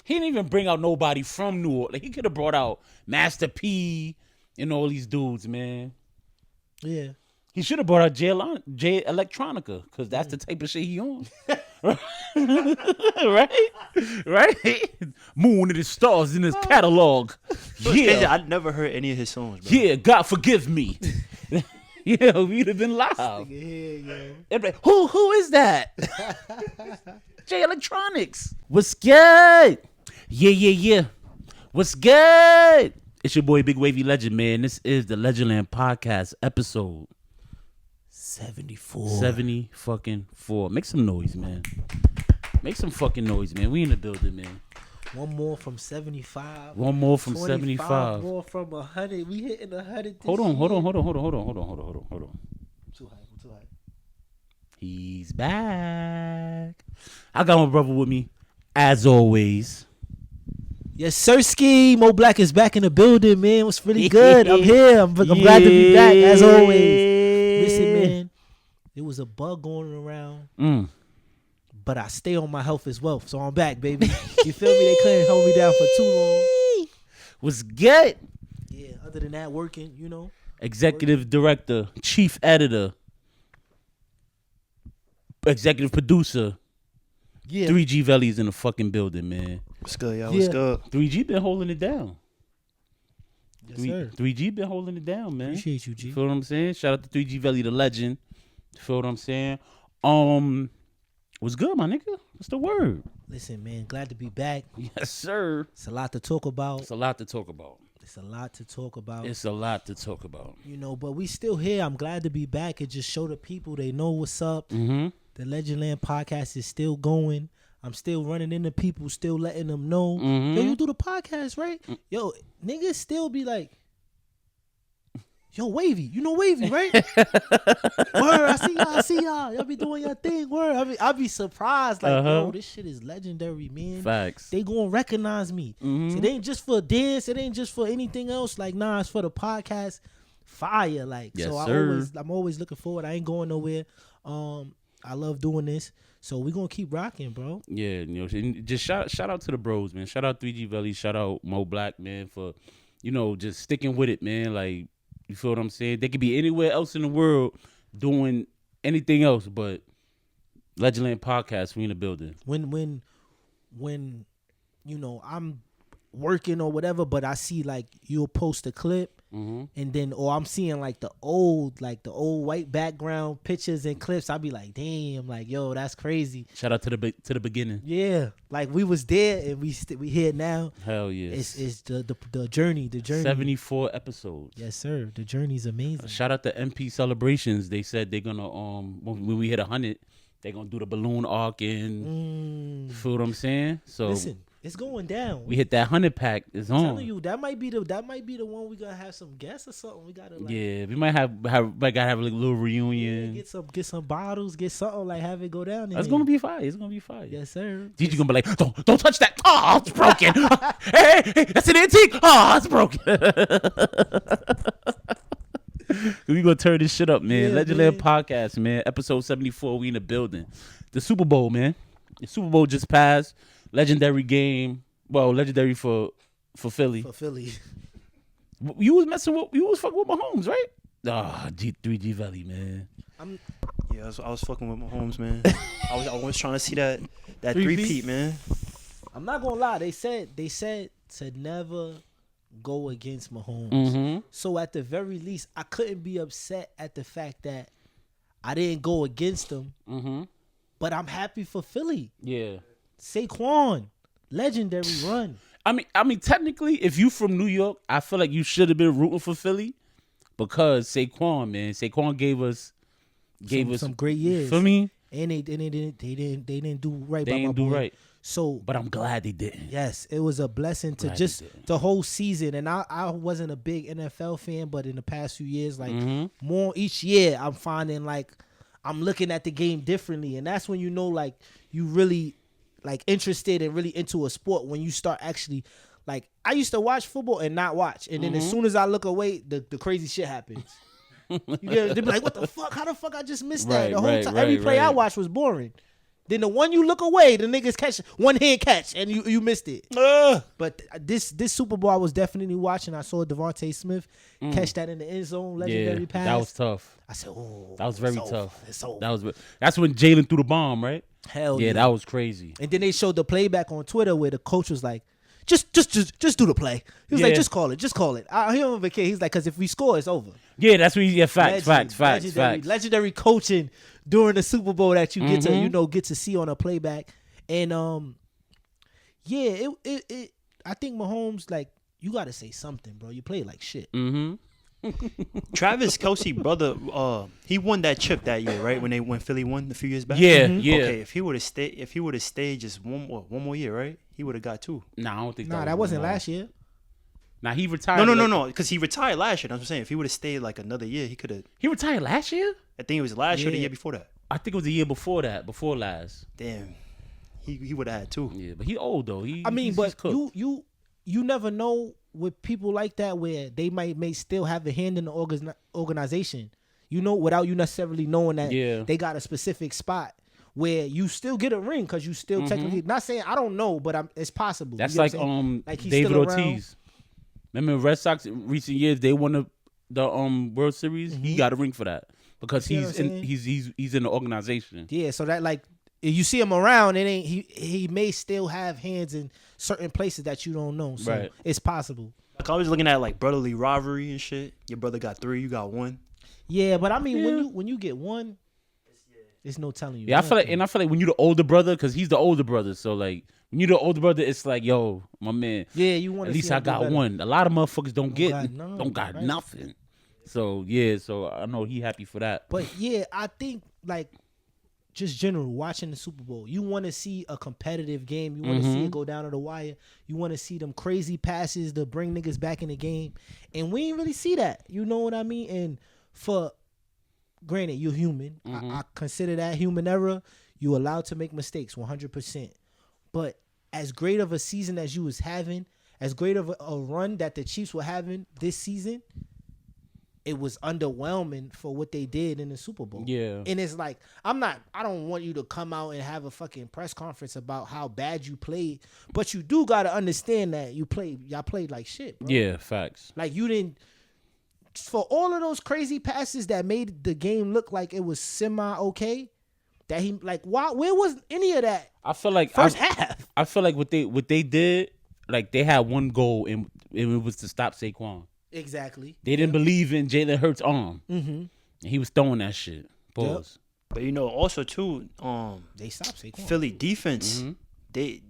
He didn't even bring out nobody from New Orleans. Like, he could have brought out Master P and all these dudes, man. Yeah. He should have brought out Jay Electronica, because that's the type of shit he on. right? Moon and the stars in his catalog. Yeah, I never heard any of his songs, bro. yeah. God forgive me. Yeah, we'd have been live. Who is that? Jay Electronics. What's good? Yeah. What's good? It's your boy Big Wavy Legend, man. This is the Legendland Podcast episode 74. 70 fucking 4. Make some noise, man. Make some fucking noise, man. We in the building, man. One more from 75. One more from 75. More from 100. We hitting 100. Hold on. Too high. He's back. I got my brother with me, as always. Yes, Sirski. Mo Black is back in the building, man. What's really good? I'm here. I'm glad to be back, as always. Listen, man. There was a bug going around, but I stay on my health as well. So I'm back, baby. You feel me? They couldn't hold me down for too long. What's good? Yeah, other than that, working, you know. Executive director, chief editor, executive producer. Yeah. 3G Valley's in the fucking building, man. What's good, y'all? What's good? 3G been holding it down. Yes, sir. 3G been holding it down, man. Appreciate you, G. Feel what I'm saying? Shout out to 3G Valley, the legend. Feel what I'm saying? What's good, my nigga? What's the word? Listen, man, glad to be back. Yes, sir. It's a lot to talk about. It's a lot to talk about. You know, but we still here. I'm glad to be back and just show the people they know what's up. Mm-hmm. The Legendland Podcast is still going. I'm still running into people, still letting them know. Mm-hmm. Yo, you do the podcast, right? Yo, niggas still be like, yo, Wavy, you know Wavy, right? Word, I see y'all. Y'all be doing your thing. Word, I be surprised. Like, yo, this shit is legendary, man. Facts. They gonna recognize me. Mm-hmm. So it ain't just for dance. It ain't just for anything else. Like, nah, it's for the podcast. Fire, like. Yes, so sir. I'm always looking forward. I ain't going nowhere. I love doing this. So we gonna keep rocking, bro. Yeah, you know, just shout out to the bros, man. Shout out 3G Valley. Shout out Mo Black, man, for, you know, just sticking with it, man. Like, you feel what I'm saying? They could be anywhere else in the world doing anything else, but Legendland Podcast, we in the building. When you know, I'm working or whatever, but I see like you'll post a clip. Mm-hmm. And then, or I'm seeing like the old white background pictures and clips. I'll be like, damn, like, yo, that's crazy. Shout out to the beginning. Yeah, like we was there and we here now. Hell yeah. It's the journey. 74 episodes. Yes, sir. The journey's amazing. Shout out to MP Celebrations. They said they're gonna when we hit 100, they're gonna do the balloon arc and feel what I'm saying. So listen. It's going down. We hit that 100 pack. It's on. I'm telling you, that might be the one we gonna have some guests or something. We gotta like, yeah, we might gotta have a little reunion. Yeah, get some bottles, get something like have it go down. It's gonna be fire. It's gonna be fire. Yes, sir. DJ gonna be like, don't touch that. Oh, it's broken. hey, that's an antique. Oh, it's broken. We gonna turn this shit up, man. Yeah, Legendland Podcast, man. Episode 74. We in the building. The Super Bowl, man. The Super Bowl just passed. Legendary game. Well, legendary for Philly. For Philly. You was fucking with Mahomes, right? Ah, 3G Valley, man. Yeah, I was fucking with Mahomes, man. I was trying to see that three-peat, man. I'm not gonna lie. They said to never go against Mahomes. Mm-hmm. So at the very least, I couldn't be upset at the fact that I didn't go against him. Mm-hmm. But I'm happy for Philly. Yeah. Saquon, legendary run. I mean, technically, if you from New York, I feel like you should have been rooting for Philly because Saquon, man, gave us some great years. For me, and they didn't do right. They didn't do right. So, but I'm glad they didn't. Yes, it was a blessing to just the whole season. And I wasn't a big NFL fan, but in the past few years, like more each year, I'm finding like I'm looking at the game differently, and that's when you know like you really like interested and really into a sport when you start actually like I used to watch football and not watch, and then as soon as I look away, the crazy shit happens. You get, they be like, what the fuck? How the fuck I just missed that? The whole time, every play I watched was boring. Then the one you look away, the niggas catch one hand catch, and you missed it. But this Super Bowl I was definitely watching. I saw Devontae Smith catch that in the end zone, legendary pass. That was tough. I said, "Oh, that was very tough." It's over. That's when Jalen threw the bomb, right? Hell yeah, that was crazy. And then they showed the playback on Twitter where the coach was like, "Just do the play." He was like, "Just call it." I hear him kid. He's like, "Cause if we score, it's over." Yeah, that's what. Yeah, facts. Legendary coaching during the Super Bowl that you get to get to see on a playback, and it I think Mahomes, like, you got to say something, bro. You play like shit. Travis Kelce brother, he won that chip that year, right? When Philly won a few years back. Yeah. Okay, if he would have stayed just one more year, right? He would have got 2. Nah, I don't think. That wasn't last year. Nah, he retired. No, because he retired last year. That's what I'm saying. If he would have stayed like another year, he could have. He retired last year? I think it was last year or the year before that. I think it was the year before that, before last. Damn, he would have had 2. Yeah, but he old though. You never know with people like that where they may still have a hand in the organization. Without you necessarily knowing that they got a specific spot where you still get a ring because you still technically, not saying I don't know, but it's possible. That's like David Ortiz. Remember Red Sox in recent years they won the World Series. He got a ring for that because he's in the organization. Yeah, so that, like, if you see him around, he may still have hands in certain places that you don't know. So it's possible. Like, I was looking at like brotherly rivalry and shit. Your brother got 3, you got 1. Yeah, but I mean when you get 1, there's no telling you. Yeah, I feel like when you're the older brother, because he's the older brother, so like when you're the older brother, it's like, yo, my man. Yeah, you want. At least I got 1. A lot of motherfuckers don't got nothing. So so I know he happy for that. But yeah, I think, like, just general watching the Super Bowl, you want to see a competitive game. You want to see it go down to the wire. You want to see them crazy passes to bring niggas back in the game, and we ain't really see that. You know what I mean? And granted, you're human. I consider that human error. You allowed to make mistakes, 100%. But as great of a season as you was having, as great of a run that the Chiefs were having this season, it was underwhelming for what they did in the Super Bowl. Yeah. And it's like, I don't want you to come out and have a fucking press conference about how bad you played, but you do got to understand that y'all played like shit, bro. Yeah, facts. Like, you didn't, for all of those crazy passes that made the game look like it was semi-okay, that he, like, where was any of that? I feel like first half. I feel like what they did, like, they had one goal and it was to stop Saquon. Exactly. They didn't believe in Jalen Hurts' arm. And he was throwing that shit. Pause. But also too, they stopped Saquon. Philly defense, they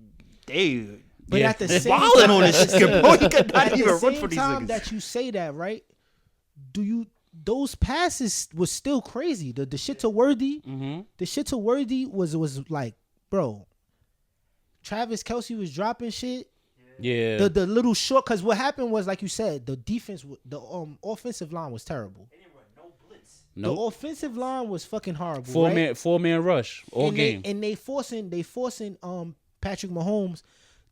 But at the same time, on this shit, bro, he could not even run for these time niggas. that you say that, right? Those passes was still crazy. The shit to Worthy, the shit to Worthy was like, bro, Travis Kelce was dropping shit. Yeah. The little short, because what happened was, like you said, the defense, the offensive line was terrible. They didn't run no blitz. Nope. The offensive line was fucking horrible. Four man rush all game. They forcing Patrick Mahomes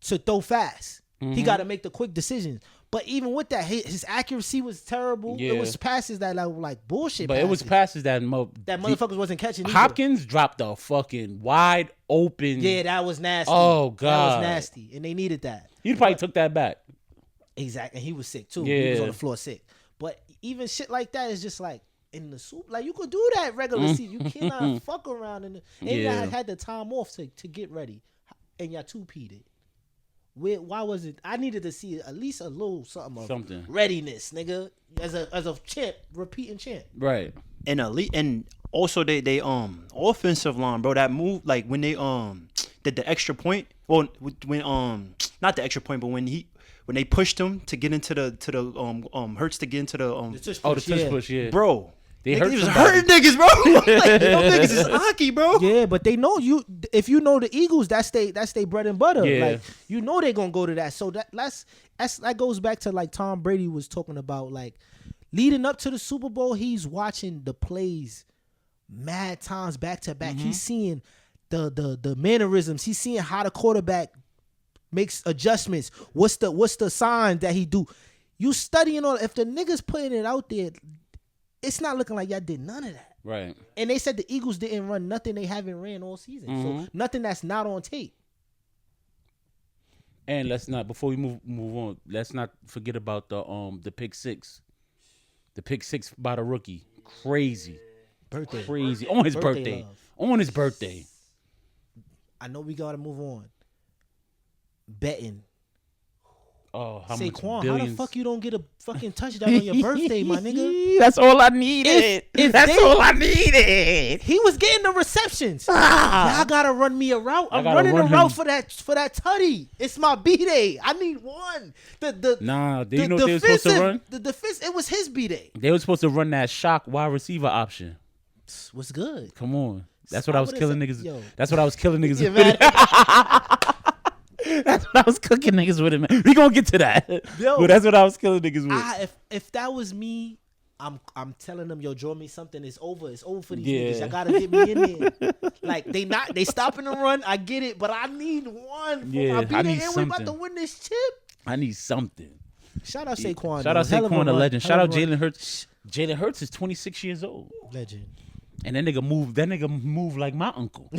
to throw fast. He got to make the quick decisions. But even with that, his accuracy was terrible. Yeah. It was passes that were like bullshit. But it was passes that motherfuckers wasn't catching. Hopkins dropped a fucking wide open. Yeah, that was nasty. Oh god, that was nasty, and they needed that. He probably took that back. Exactly, and he was sick too. Yeah. He was on the floor sick. But even shit like that is just like in the soup. Like, you could do that regular season. You cannot fuck around and y'all had the time off to get ready, and y'all two-peated it. Why was it? I needed to see at least a little something of readiness, nigga, as a champ, repeating champ. Right. And and also they offensive line, bro. That move, like when they did the extra point. Well, when not the extra point, but when they pushed him to get into the Hurts to get into the tush push, yeah, bro. They was hurting niggas, bro. Like, them niggas is hockey, bro. Yeah, but they know you. If you know the Eagles, that's they bread and butter. Yeah. Like, you know they're gonna go to that. So that goes back to, like, Tom Brady was talking about, like, leading up to the Super Bowl. He's watching the plays mad times back to back. He's seeing the mannerisms. He's seeing how the quarterback makes adjustments. What's the sign that he do? You studying all. If the niggas putting it out there, it's not looking like y'all did none of that. Right. And they said the Eagles didn't run nothing they haven't ran all season. So nothing that's not on tape. And let's not, before we move on, let's not forget about the pick six. The pick six by the rookie. Crazy. Birthday. Crazy. On his birthday. On his birthday. I know we got to move on. Betting. Oh, how Saquon, much billions? how the fuck you don't get a fucking touchdown on your birthday, my nigga? That's all I needed. That's all I needed. He was getting the receptions. Y'all gotta run me a route. I'm running a route for that tutty. It's my B-day. I need one. They know they were supposed to run? The defense, it was his B-day. They were supposed to run that shock wide receiver option. What's good? Come on. That's what I was killing niggas. That's what I was killing niggas with. That's what I was cooking niggas with it, man. We gonna get to that. But that's what I was killing niggas with. If that was me, I'm telling them, yo, draw me something. It's over. It's over for these niggas. Y'all gotta get me in there. Like they stopping the run. I get it, but I need one. I need something. We about to win this chip. I need something. Shout out Saquon. Shout out Saquon, the legend. Shout out Jalen Hurts. Jalen Hurts is 26 years old. Legend. And that nigga move like my uncle.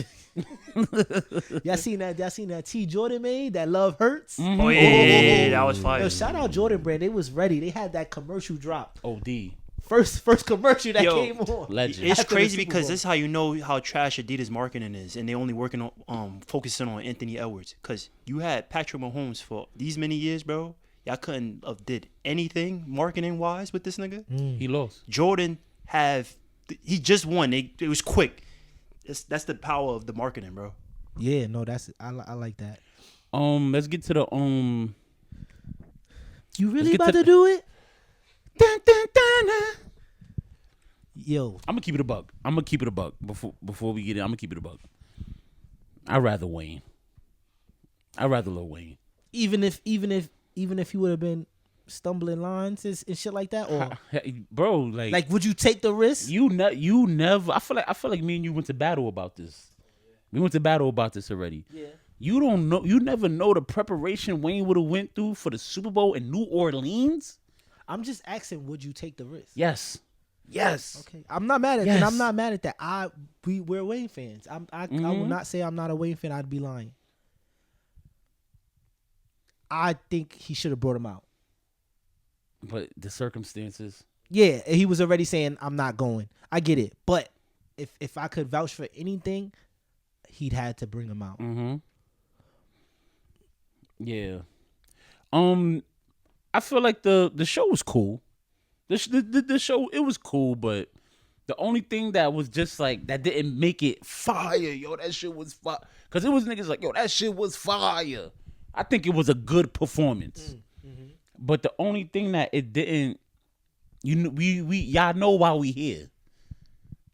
Y'all seen that T Jordan made that Love Hurts? Mm-hmm. Oh yeah, that was fire. Yo, shout out Jordan Brand. They was ready. They had that commercial drop. OD. First commercial that came on. Legend. It's crazy because this is how you know how trash Adidas marketing is, and they only working on focusing on Anthony Edwards. Because you had Patrick Mahomes for these many years, bro. Y'all couldn't have did anything marketing wise with this nigga. He lost. Jordan he just won. It was quick. That's the power of the marketing, bro. Yeah, no, I like that. Let's get to the You really about to do it? Dun, dun, dun, dun. Yo, I'm gonna keep it a buck. Before we get in, I'm gonna keep it a buck. I'd rather Wayne. I'd rather Lil Wayne. Even if he would have been stumbling lines and shit like that, or bro, like would you take the risk? You never. I feel like me and you went to battle about this. We went to battle about this already. Yeah. You don't know. You never know the preparation Wayne would have went through for the Super Bowl in New Orleans. I'm just asking, would you take the risk? Yes. Okay. I'm not mad at that. I'm not mad at that. We're Wayne fans. I will not say I'm not a Wayne fan. I'd be lying. I think he should have brought him out. But the circumstances. Yeah, he was already saying, I'm not going. I get it. But if I could vouch for anything, he'd had to bring him out. Mm-hmm. Yeah. I feel like the show was cool. The show, it was cool, but the only thing that was just like, that didn't make it fire, yo, that shit was fire. Because it was niggas like, yo, that shit was fire. I think it was a good performance. But the only thing that it didn't, y'all know why we here.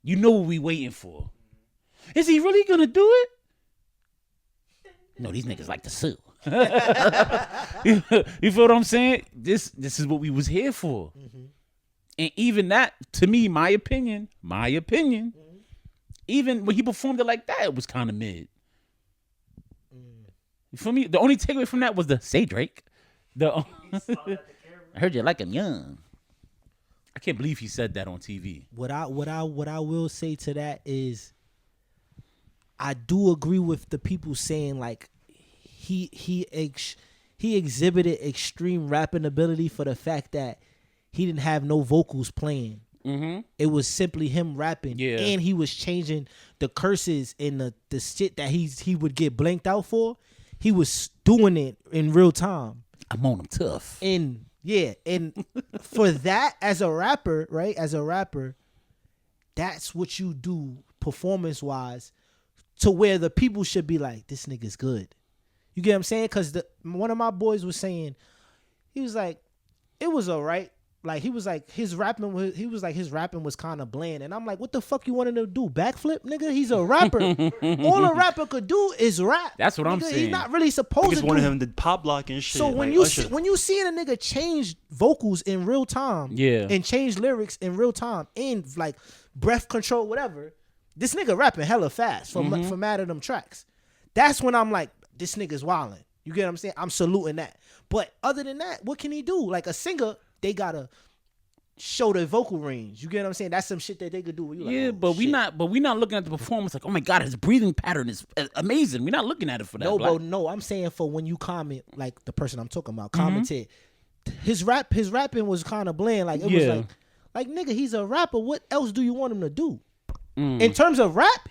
You know what we waiting for. Is he really gonna do it? No, these niggas like to sue. You feel what I'm saying? This is what we was here for. And even that, to me, my opinion, even when he performed it like that, it was kind of mid. For me, the only takeaway from that was the say Drake. I heard you like him young. I can't believe he said that on TV. What I will say to that is, I do agree with the people saying like he exhibited extreme rapping ability for the fact that he didn't have no vocals playing. Mm-hmm. It was simply him rapping, and he was changing the curses and the shit that he would get blanked out for. He was doing it in real time. I'm on him tough. And for that, as a rapper, right? As a rapper, that's what you do performance-wise to where the people should be like, this nigga's good. You get what I'm saying? Because one of my boys was saying, he was like, it was all right. Like, he was like, his rapping was kind of bland. And I'm like, what the fuck you wanted to do? Backflip, nigga? He's a rapper. All a rapper could do is rap. That's what I'm saying. He's not really supposed to do. Just wanted him to pop block and shit. So when you seeing a nigga change vocals in real time, and change lyrics in real time, and like breath control, whatever, this nigga rapping hella fast for mad at them tracks. That's when I'm like, this nigga's wildin'. You get what I'm saying? I'm saluting that. But other than that, what can he do? Like a singer, they gotta show their vocal range. You get what I'm saying? That's some shit that they could do. Yeah, like, but we not looking at the performance like, oh my God, his breathing pattern is amazing. We're not looking at it for that. No, bro, no. I'm saying for when you comment, like the person I'm talking about commented, his rapping was kind of bland. Like it was like nigga, he's a rapper. What else do you want him to do? In terms of rap,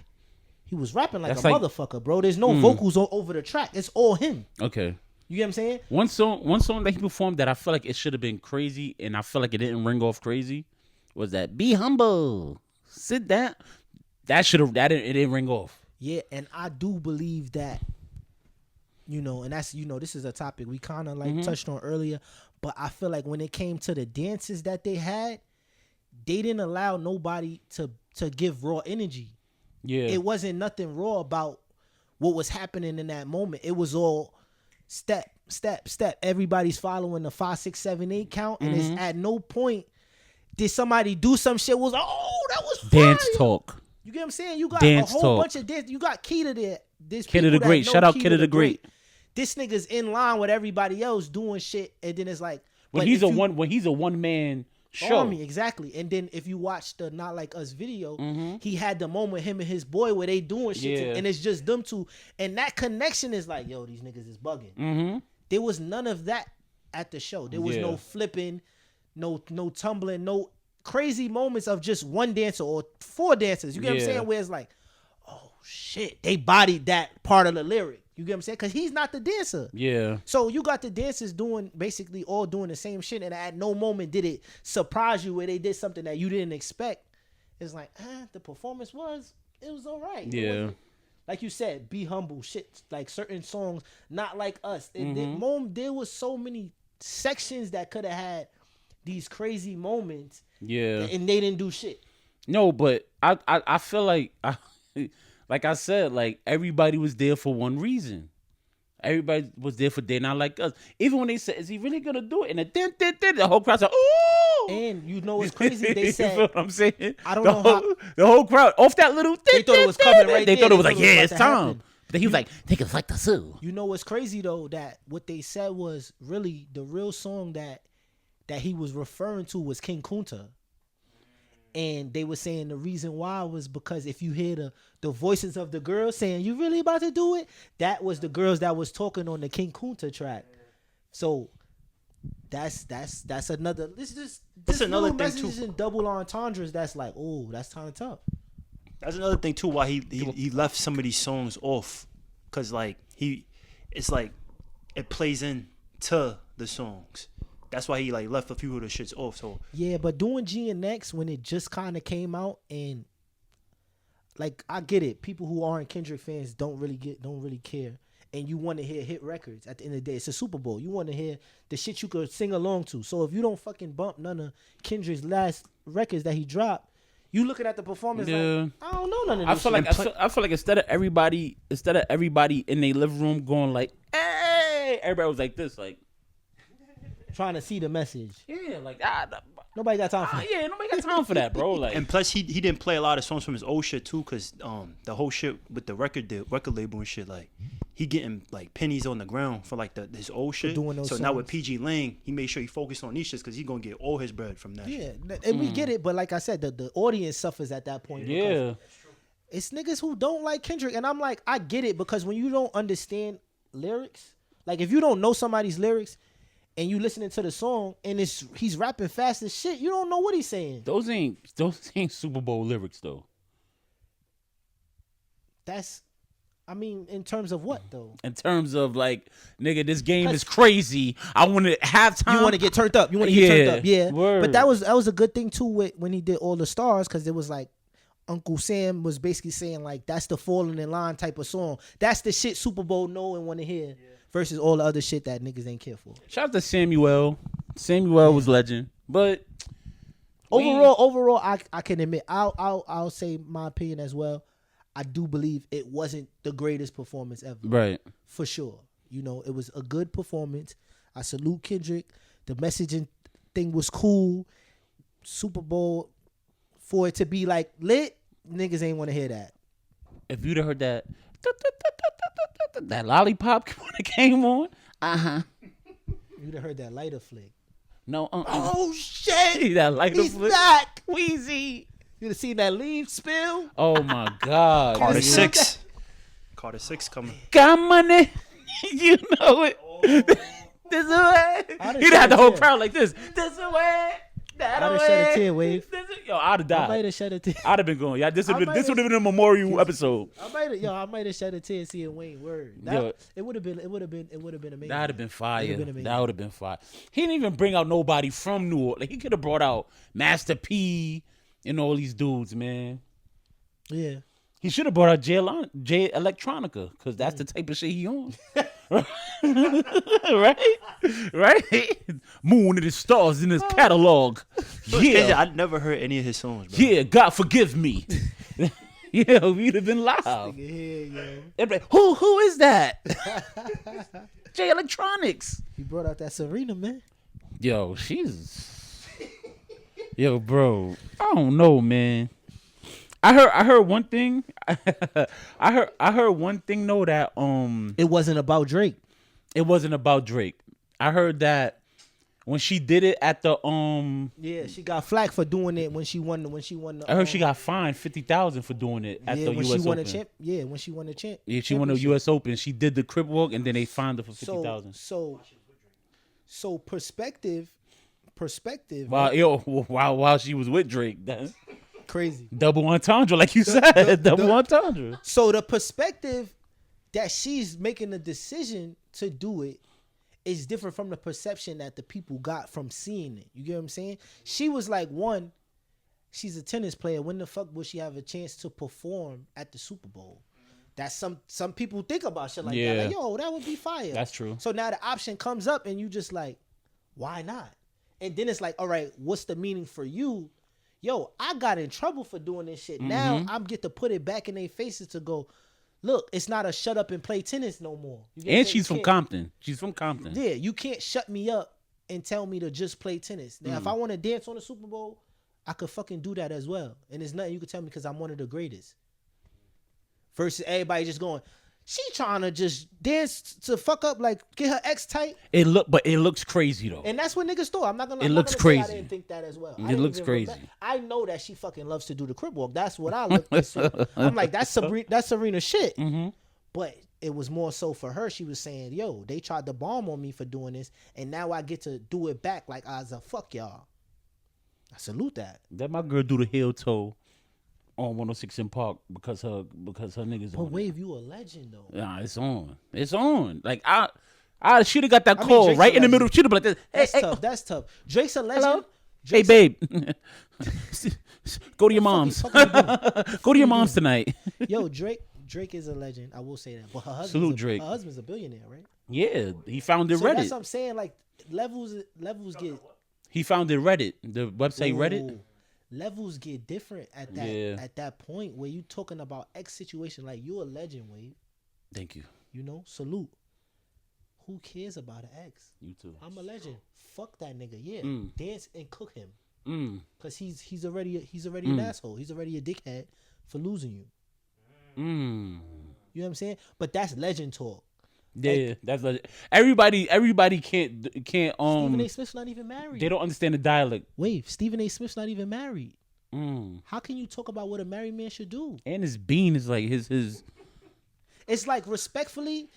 he was rapping like a motherfucker, bro. There's no vocals over the track. It's all him. Okay. You get what I'm saying? One song that he performed that I feel like it should have been crazy, and I feel like it didn't ring off crazy, was that "Be Humble." Sit down. That it didn't ring off. Yeah, and I do believe that, and that's this is a topic we kind of like touched on earlier, but I feel like when it came to the dances that they had, they didn't allow nobody to give raw energy. Yeah, it wasn't nothing raw about what was happening in that moment. It was all step, step, step. Everybody's following the 5, 6, 7, 8 count, and it's at no point did somebody do some shit was like, oh, that was fire. Dance talk. You get what I'm saying? You got dance a whole bunch of dance. You got Keita there. Kid of the Great. Shout out Kid of the Great. This nigga's in line with everybody else doing shit, and then it's like when he's a one man show. Army, exactly. And then if you watch the Not Like Us video, he had the moment him and his boy where they doing shit too, and it's just them two, and that connection is like, yo, these niggas is bugging. There was none of that at the show. There was no flipping, no tumbling, no crazy moments of just one dancer or 4 dancers. You get what I'm saying? Where it's like, oh shit, they bodied that part of the lyric. You get what I'm saying? Because he's not the dancer. Yeah. So you got the dancers basically all doing the same shit, and at no moment did it surprise you where they did something that you didn't expect. It's like, the performance was all right. Yeah. Like you said, Be Humble, shit, like certain songs, Not Like Us. There was so many sections that could have had these crazy moments. Yeah. And they didn't do shit. No, but I feel like like I said, like everybody was there for one reason. Everybody was there for They Not Like Us. Even when they said, "Is he really gonna do it?" And the whole crowd said, "Ooh!" And you know what's crazy? They said, you know what I'm saying? I don't know the whole crowd off that little. They thought it was coming right. They thought it was like, yeah, it's time. But then he was like, "Think it's like the Sue." You know what's crazy though? That what they said was really the real song that he was referring to was King Kunta. And they were saying the reason why was because if you hear the voices of the girls saying, "You really about to do it?" That was the girls that was talking on the King Kunta track. So that's another. This another thing too. And double entendres. That's like, oh, that's kind of tough. That's another thing too. Why he left some of these songs off, cause like it's like it plays into the songs. That's why he like left a few of the shits off. So yeah, but doing GNX when it just kind of came out, and like I get it, people who aren't Kendrick fans don't really care, and you want to hear hit records. At the end of the day, it's a Super Bowl. You want to hear the shit you could sing along to. So if you don't fucking bump none of Kendrick's last records that he dropped, you looking at the performance like, I don't know none of this. I feel like instead of everybody in their living room going like, hey, everybody was like this, like. Trying to see the message. Yeah, like nobody got time for that. Yeah, nobody got time for that, bro. Like, and plus he didn't play a lot of songs from his old shit too, cause the whole shit with the record label and shit, like he getting like pennies on the ground for like his old shit. So songs. Now with PG Lang, he made sure he focused on these shits because he gonna get all his bread from that. Yeah, and we get it, but like I said, the audience suffers at that point. Yeah, it's niggas who don't like Kendrick, and I'm like, I get it, because when you don't understand lyrics, like if you don't know somebody's lyrics. And you listening to the song, and he's rapping fast as shit. You don't know what he's saying. Those ain't Super Bowl lyrics though. In terms of what though? In terms of like, nigga, this game is crazy. I want to have time. You want to get turned up. Yeah. Word. But that was a good thing too when he did All the Stars, because it was like Uncle Sam was basically saying like that's the falling in line type of song. That's the shit Super Bowl know and want to hear. Yeah. Versus all the other shit that niggas ain't care for. Shout out to Samuel. Samuel was legend. But overall, I can admit, I'll say my opinion as well. I do believe it wasn't the greatest performance ever. Right. For sure. It was a good performance. I salute Kendrick. The messaging thing was cool. Super Bowl, for it to be like lit, niggas ain't want to hear that. If you'd have heard that lollipop when it came on, you'd have heard that lighter flick. No. Oh shit! That like He's flip. back. Wheezy. You done seen that leaf spill? Oh my God. Carter This is- 6. Carter 6 coming. Got money. You know it. This way. I done He'd have the whole shed a tear. crowd like this. This way. That I done way. shed a tear, Wave. Yo, I'd have I died. might have shed a tear. I'd have been going. Yeah, this would I have might been have- a memorial episode. I might have shed a tear seeing Wayne. Word. Yo. It would have been amazing. That'd have been fire. Would've been amazing. That would have been fire. He didn't even bring out nobody from New Orleans. Like, he could have brought out Master P and all these dudes, man. Yeah. He should have brought out Jay Electronica, because that's the type of shit he on. right? Moon and the stars in his catalog. Crazy, Yeah, I never heard any of his songs, bro. yeah. God forgive me. Yeah, we'd have been live. Yeah, yo. They'd be like, who is that? Jay Electronics. He brought out that Serena, man. Yo, Yo, bro. I don't know, man. I heard one thing. I heard one thing though, that It wasn't about Drake. it wasn't about Drake. I heard that when she did it at the Yeah, she got flack for doing it when she won the I heard she got fined $50,000 for doing it at the when US she won Open. the champ. Yeah, when she won the champ. Yeah, she won the US Open. She did the crip walk and then they fined her for $50,000. So perspective. While she was with Drake, that's Crazy. double entendre, like you said, double entendre. So the perspective that she's making the decision to do it is different from the perception that the people got from seeing it. You get what I'm saying? She was like, one, she's a tennis player. When the fuck will she have a chance to perform at the Super Bowl? That's some people think about shit like that. Yeah. Like, yo, that would be fire. That's true. So now the option comes up and you just like, why not? And then it's like, all right, what's the meaning for you? Yo, I got in trouble for doing this shit. Now I'm get to put it back in their faces to go, look, it's not a shut up and play tennis no more. You get what I'm And saying? she's You from can't- Compton. She's from Compton. Yeah, you can't shut me up and tell me to just play tennis. Now, if I want to dance on the Super Bowl, I could fucking do that as well. And there's nothing you can tell me because I'm one of the greatest. Versus everybody just going, she trying to just dance to fuck up, like get her ex tight. It looks crazy though. And that's what niggas thought. I'm not gonna. It I'm not looks gonna say I crazy. didn't think that as well. It I didn't looks even crazy. I know that she fucking loves to do the crib walk. That's what I look at. I'm like, that's Serena shit. Mm-hmm. But it was more so for her. She was saying, yo, they tried to bomb on me for doing this, and now I get to do it back like I was a fuck y'all. I salute that. That my girl do the heel toe on 106 in Park because her niggas But on it. Wave, you a legend though. Nah, it's on. It's on. Like I should have got that I mean, call Drake's right a in the legend. middle. Should have been like this. That's Hey, tough. That's tough. Drake's a legend. hello? Hey, Drake's babe. Go to your mom's. fuck you Go to your mom's tonight. Yo, Drake is a legend. I will say that. But her Salute Drake. Her husband's a billionaire, right? Yeah, he founded So that's Reddit. what I'm saying. Like levels get. He founded Reddit, the website Reddit. Ooh, levels get different at that Yeah. at that point where you talking about X situation. Like you a legend, Wave. Thank you. You know, salute. Who cares about an ex? You too. I'm a legend. Fuck that nigga. Yeah, Mm. dance and cook him Mm. because he's already an asshole. He's already a dickhead for losing you. Mm. You know what I'm saying? But that's legend talk. Yeah, that's like everybody can't Stephen A. Smith's not even married. they don't understand the dialect. Wait, Stephen A. Smith's not even married. Mm. How can you talk about what a married man should do? And his bean is like his It's like respectfully,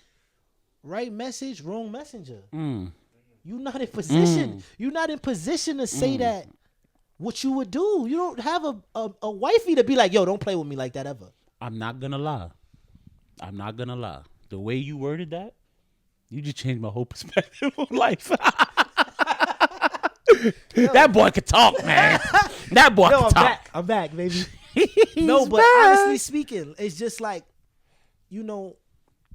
right message, wrong messenger. You're not in position. You're not in position to say that what you would do. You don't have a wifey to be like, yo, don't play with me like that ever. I'm not gonna lie. The way you worded that, you just changed my whole perspective of life. That boy could talk, man. That boy Yo, could I'm talk. back. I'm back, baby. He's No, but back. honestly speaking, it's just like, you know,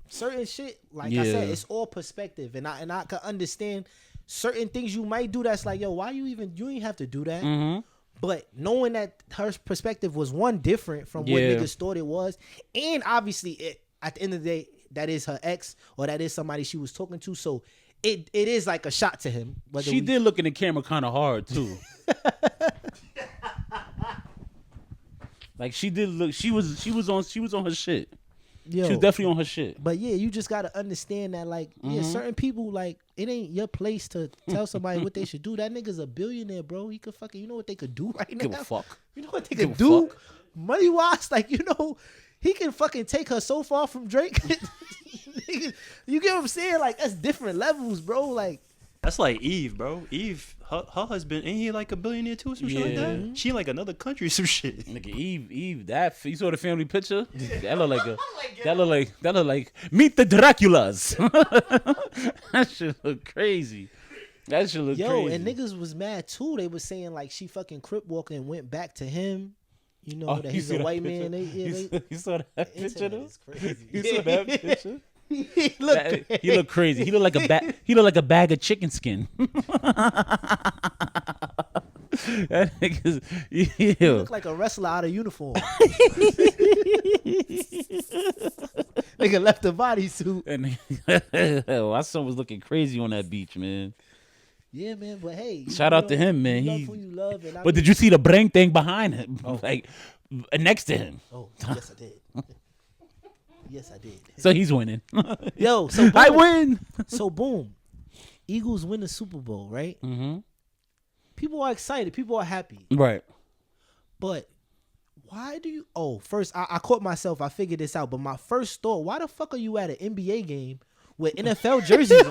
certain shit, like I said, Yeah. it's all perspective. And I can understand certain things you might do that's like, yo, why you ain't have to do that. Mm-hmm. But knowing that her perspective was one different from what Yeah. niggas thought it was, and obviously at the end of the day, that is her ex or that is somebody she was talking to. So it is like a shot to him. She did look in the camera kind of hard too. Like she did look. She was on her shit. Yo, She was definitely on her shit. but yeah, you just gotta understand that, like, yeah, certain people, like, it ain't your place to tell somebody what they should do. That nigga's a billionaire, bro. He could fucking, you know what they could do right now? Give a fuck. You know what they Give could a do? fuck. Money wise, like, you know, he can fucking take her so far from Drake. You get what I'm saying? Like, that's different levels, bro. Like, That's like Eve, bro. Eve, her husband, ain't he like a billionaire too, some shit like Yeah. that? She in like another country, some shit. Nigga, Eve, that you saw the family picture? That look like that look like Meet the Draculas. That shit look crazy. That shit look yo, crazy. and niggas was mad too. They was saying like she fucking crip walking and went back to him. You know that you he's see a that white picture? man. You saw that The picture internet though? is crazy. You saw that picture? He looked He look crazy. He look like a bag of chicken skin. That nigga's look like a wrestler out of uniform. Nigga left the bodysuit. And my son was looking crazy on that beach, man. Yeah, man. But hey, Shout out to him, man. You love He- who you love, and I But did you see the brain thing behind him? Like next to him. Oh, yes, I did. Yes, I did. So he's winning. Yo, so I boom. win. So boom, Eagles win the Super Bowl, right? Mm-hmm. People are excited. People are happy. Right. But why do you? Oh, first I caught myself. I figured this out. But my first thought: why the fuck are you at an NBA game with NFL jerseys on?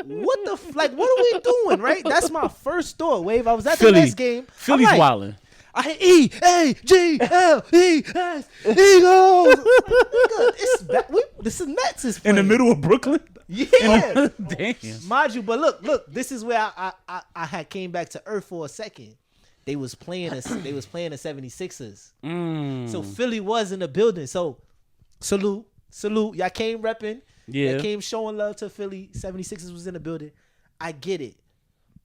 What the like? What are we doing? Right? That's my first thought. Wave. I was at the Philly. Nets game. Philly's I'm like, wilding. I hit E-A-G-L-E-S Eagles. Nigga, it's back. This is Nets is In playing. the middle of Brooklyn? Yeah. Damn. Mind you, but look. This is where I had came back to earth for a second. They was playing the 76ers. So Philly was in the building. So salute. Y'all came repping. Yeah. Y'all came showing love to Philly. 76ers was in the building. I get it.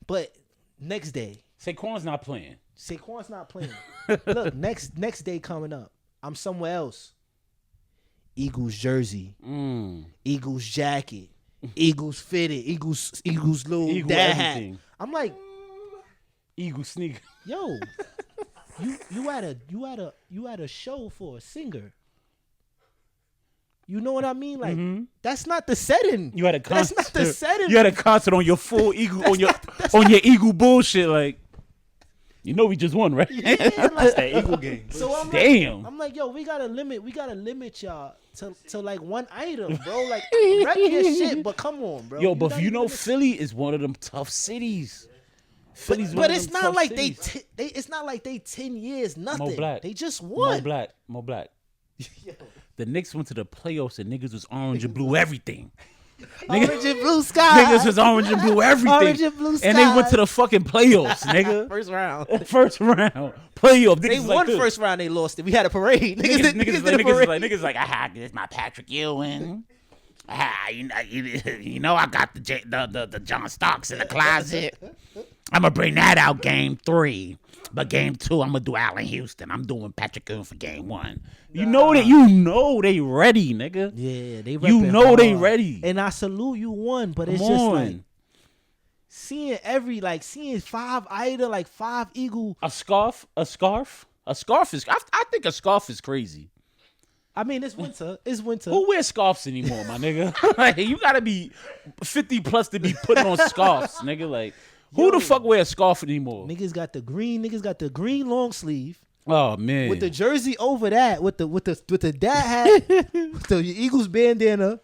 But next day, Saquon's not playing. Saquon's not playing. Look, next day coming up, I'm somewhere else. Eagles jersey, Eagles jacket, Eagles fitted, Eagles little Eagle dad hat. everything. I'm like, Eagle sneaker. yo, you at a show for a singer. You know what I mean? Like that's not the setting. You had a concert. That's not the setting. You had a concert on your full Eagle on your Eagle bullshit. Like, you know we just won, right? Yeah, like, That Eagle game. so I'm Damn. Like, I'm like, yo, we gotta limit y'all to like one item, bro. Like, wreck your shit, but come on, bro. Yo, but not you know even- Philly is one of them tough cities. Philly's one but of it's them not tough like cities. it's not like they 10 years nothing. Mo Black. They just won. Mo Black. The Knicks went to the playoffs and niggas was orange and blue everything. Orange and blue sky. Niggas was orange and blue everything. Orange and blue And they went sky. to the fucking playoffs, nigga. First round. First round. Playoff. They Niggas won like this. first round. They lost it. We had a parade. Niggas like, aha, this my Patrick Ewing. Ah, you know, I got the John Starks in the closet. I'm gonna bring that out game 3, but game 2 I'm gonna do Allen Houston. I'm doing Patrick Ewing for game 1. You know they ready, nigga. Yeah, they. You repping know they hard. ready. And I salute you one, but it's Come just on. like seeing 5 either like 5 Eagle. A scarf is. I think a scarf is crazy. I mean, it's winter. It's winter. Who wears scarves anymore, my nigga? Like, you gotta be 50 plus to be putting on scarves, nigga. Like, who the fuck wear a scarf anymore? Niggas got the green long sleeve Oh man, with the jersey over that with the dad hat with the Eagles bandana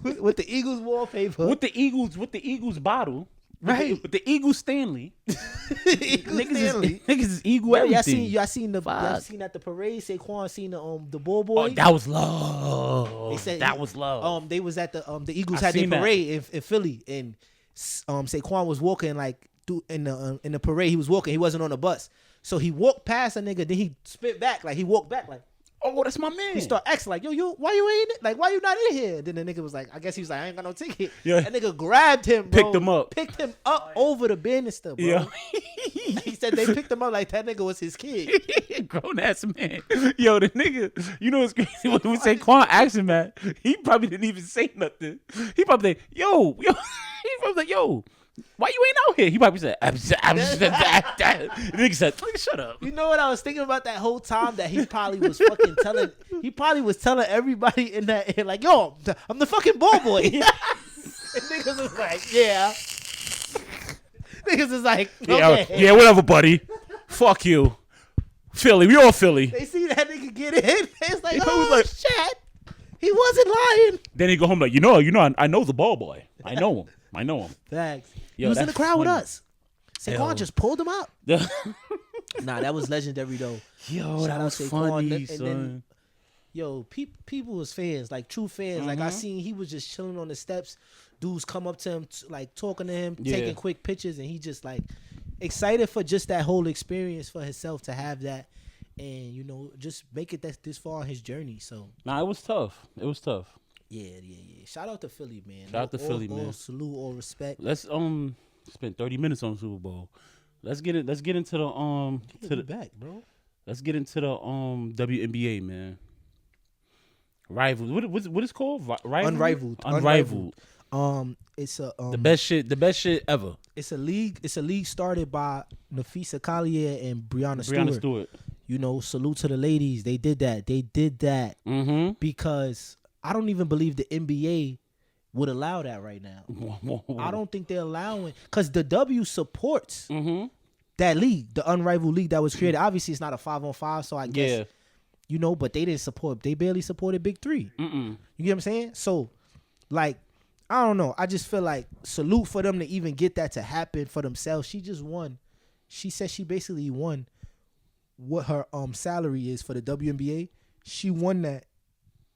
with the Eagles wallpaper with the Eagles bottle, Right. With the Eagles Stanley. Eagles Niggas is Eagle Yo, everything. y'all seen at the parade. Saquon seen the ball boy. Oh, that was love. They said that was love. They was at the Eagles I had their seen that. parade in Philly, and Saquon was walking like in the parade. He was walking. He wasn't on the bus, so he walked past a nigga. Then he spit back like he walked back like. Oh, that's my man. He start asking like, yo, why you ain't it? Like, why you not in here? Then the nigga was like, I guess he was like, I ain't got no ticket. Yeah. That nigga grabbed him, bro. Picked him up. Over the banister, bro. Yeah. He said they picked him up like that nigga was his kid. Grown ass man. Yo, the nigga, you know what's crazy? When we say Quan action, man, he probably didn't even say nothing. He probably like, yo. He probably like, yo, Why you ain't out here? He probably said, nigga said, shut up. You know what I was thinking about that whole time that he probably was fucking telling. He probably was telling everybody in that like, yo, I'm the fucking ball boy. And niggas was like, yeah. Niggas is like, okay. Yeah, whatever, buddy. Fuck you. Philly, we all Philly. They see that nigga get in. It's like, oh, shit. He wasn't lying. Then he go home like, I know the ball boy. I know him. Facts. Yo, he was in the crowd funny. with us. Saquon just pulled him out. Nah, that was legendary though. Yo, Shout that out was Saquon. funny, And son. then, yo, people was fans, like true fans. Like I seen he was just chilling on the steps. Dudes come up to him, like talking to him, taking quick pictures, and he just like excited for just that whole experience for himself to have that, and just make it this far on his journey. So Nah, it was tough. yeah. Shout out to Philly, man. Shout out to Philly, man. All salute, all respect. Let's spend 30 minutes on Super Bowl. Let's get into the back, bro. Let's get into the WNBA, man. Rivaled. What is it called? Unrivaled. It's a the best shit ever. It's a league started by Nafisa Collier and Breonna Stewart. Salute to the ladies. They did that because I don't even believe the NBA would allow that right now. I don't think they're allowing, because the W supports that league, the Unrivaled League that was created. Obviously, it's not a 5-on-5, so I guess but they didn't support. They barely supported Big Three. You get what I'm saying? So, like, I don't know. I just feel like salute for them to even get that to happen for themselves. She just won. She said she basically won what her salary is for the WNBA. She won that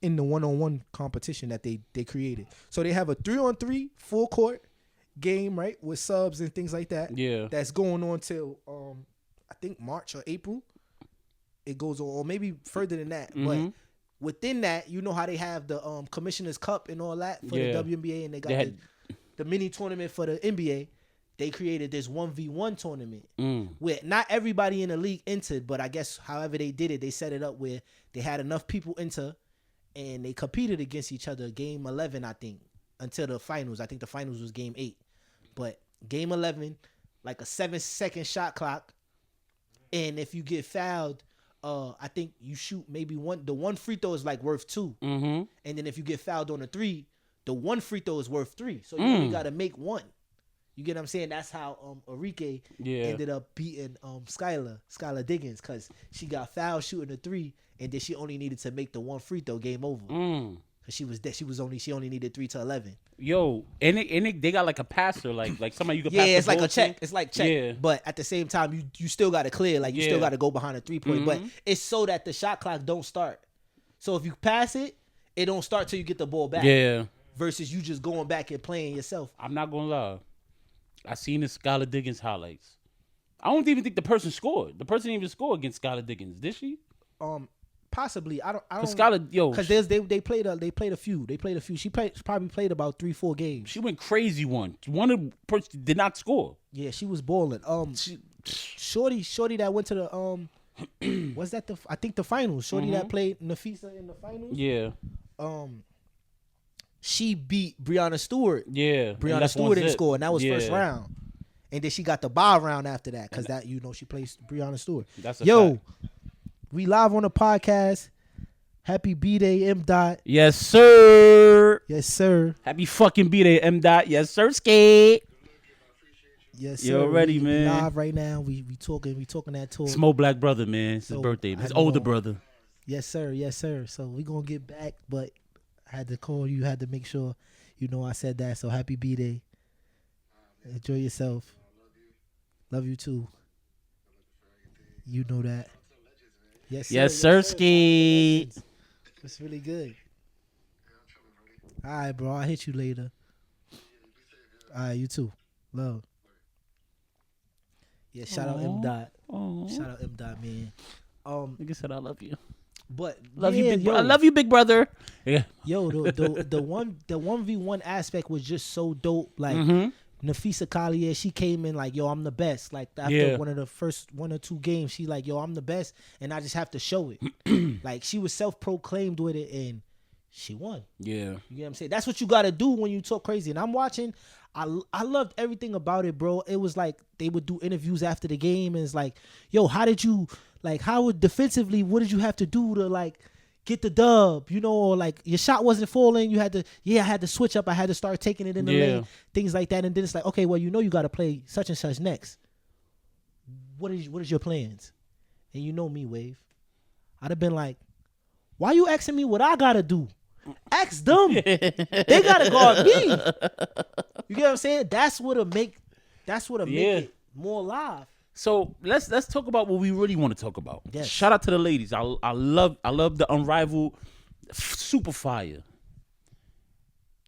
in the 1-on-1 competition that they created. So they have a 3-on-3 full court game, right, with subs and things like that. Yeah, that's going on till I think March or April. It goes on, or maybe further than that. But within that, you know how they have the Commissioner's Cup and all that for the WNBA, and they got the mini tournament for the NBA. They created this 1v1 tournament where not everybody in the league entered, but I guess however they did it, they set it up where they had enough people enter, and they competed against each other. Game 11, I think, until the finals. I think the finals was game 8, but game 11, like a 7-second shot clock, and if you get fouled, I think you shoot maybe one. The one free throw is like worth 2, and then if you get fouled on a 3, the one free throw is worth 3. So you only got to make 1. You get what I'm saying? That's how Enrique ended up beating Skylar Diggins, because she got fouled shooting a 3, and then she only needed to make the 1 free throw. Game over. Cause she only needed 3 to 11. Yo, and they got like a passer, like somebody you can pass. Yeah, it's the like ball a check. to. It's like check. Yeah. But at the same time, you still got to clear. Like you still got to go behind a 3-point. But it's so that the shot clock don't start. So if you pass it, it don't start till you get the ball back. Yeah. Versus you just going back and playing yourself. I'm not gonna lie. I seen the Skylar Diggins highlights. I don't even think the person scored. The person didn't even score against Skylar Diggins, did she? Possibly. I don't. Skylar, yo, because they played a few. She probably played about 3-4 games. She went crazy one. One of the person did not score. Yeah, she was balling. Shorty that went to the was that I think the finals. Shorty that played Nafisa in the finals. Yeah. She beat Breonna Stewart. Yeah. Breonna Stewart didn't score, and that was first round. And then she got the bye round after that, because that she placed Breonna Stewart. That's a fact. We live on the podcast. Happy B-Day, M. Dot. Yes, sir. Yes, sir. Happy fucking B-Day, M. Dot. Yes, sir. Skate. Yes, sir. You already, man. We live right now. We talking that talk. Small black brother, man. It's his birthday. His older brother. Yes, sir. Yes, sir. So we gonna get back, but I had to call you. Had to make sure I said that. So happy B-Day. Enjoy yourself. Love you too. You know that. Yes, sir. Yes, sir. Ski. It's really good. All right, bro. I'll hit you later. All right, you too. Love. Yeah, shout out M. Dot. Shout out M. Dot, man. Nigga said I love you. But love you, big I love you, big brother. Yeah. Yo, the 1v1 aspect was just so dope. Like Nafisa Collier, she came in like, yo, I'm the best. Like after one of the first 1 or 2 games, she like, yo, I'm the best, and I just have to show it. Like she was self-proclaimed with it, and she won. Yeah. You know what I'm saying? That's what you got to do when you talk crazy. And I'm watching. I loved everything about it, bro. It was like they would do interviews after the game, and it's like, yo, how would defensively, what did you have to do to like get the dub? You know, or like your shot wasn't falling. You had to, I had to switch up. I had to start taking it in the lane, things like that. And then it's like, okay, well, you got to play such and such next. What is your plans? And you know me, Wave. I'd have been like, why you asking me what I gotta do? Ask them. They gotta guard me. You get what I'm saying? That's what'll make it more live. So let's talk about what we really want to talk about. Yes. Shout out to the ladies. I love the unrivaled super fire.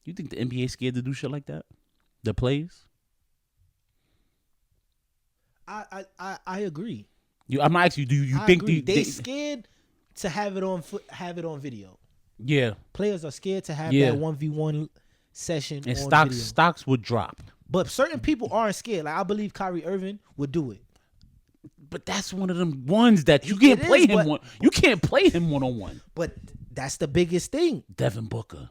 You think the NBA scared to do shit like that? The players? I agree. I'm asking you. Do you think they scared to have it on video? Yeah. Players are scared to have that 1v1 session and on video. Stocks would drop. But certain people aren't scared. Like I believe Kyrie Irving would do it. But that's one of them ones that you can't play him one. You can't play him 1-on-1. But that's the biggest thing. Devin Booker.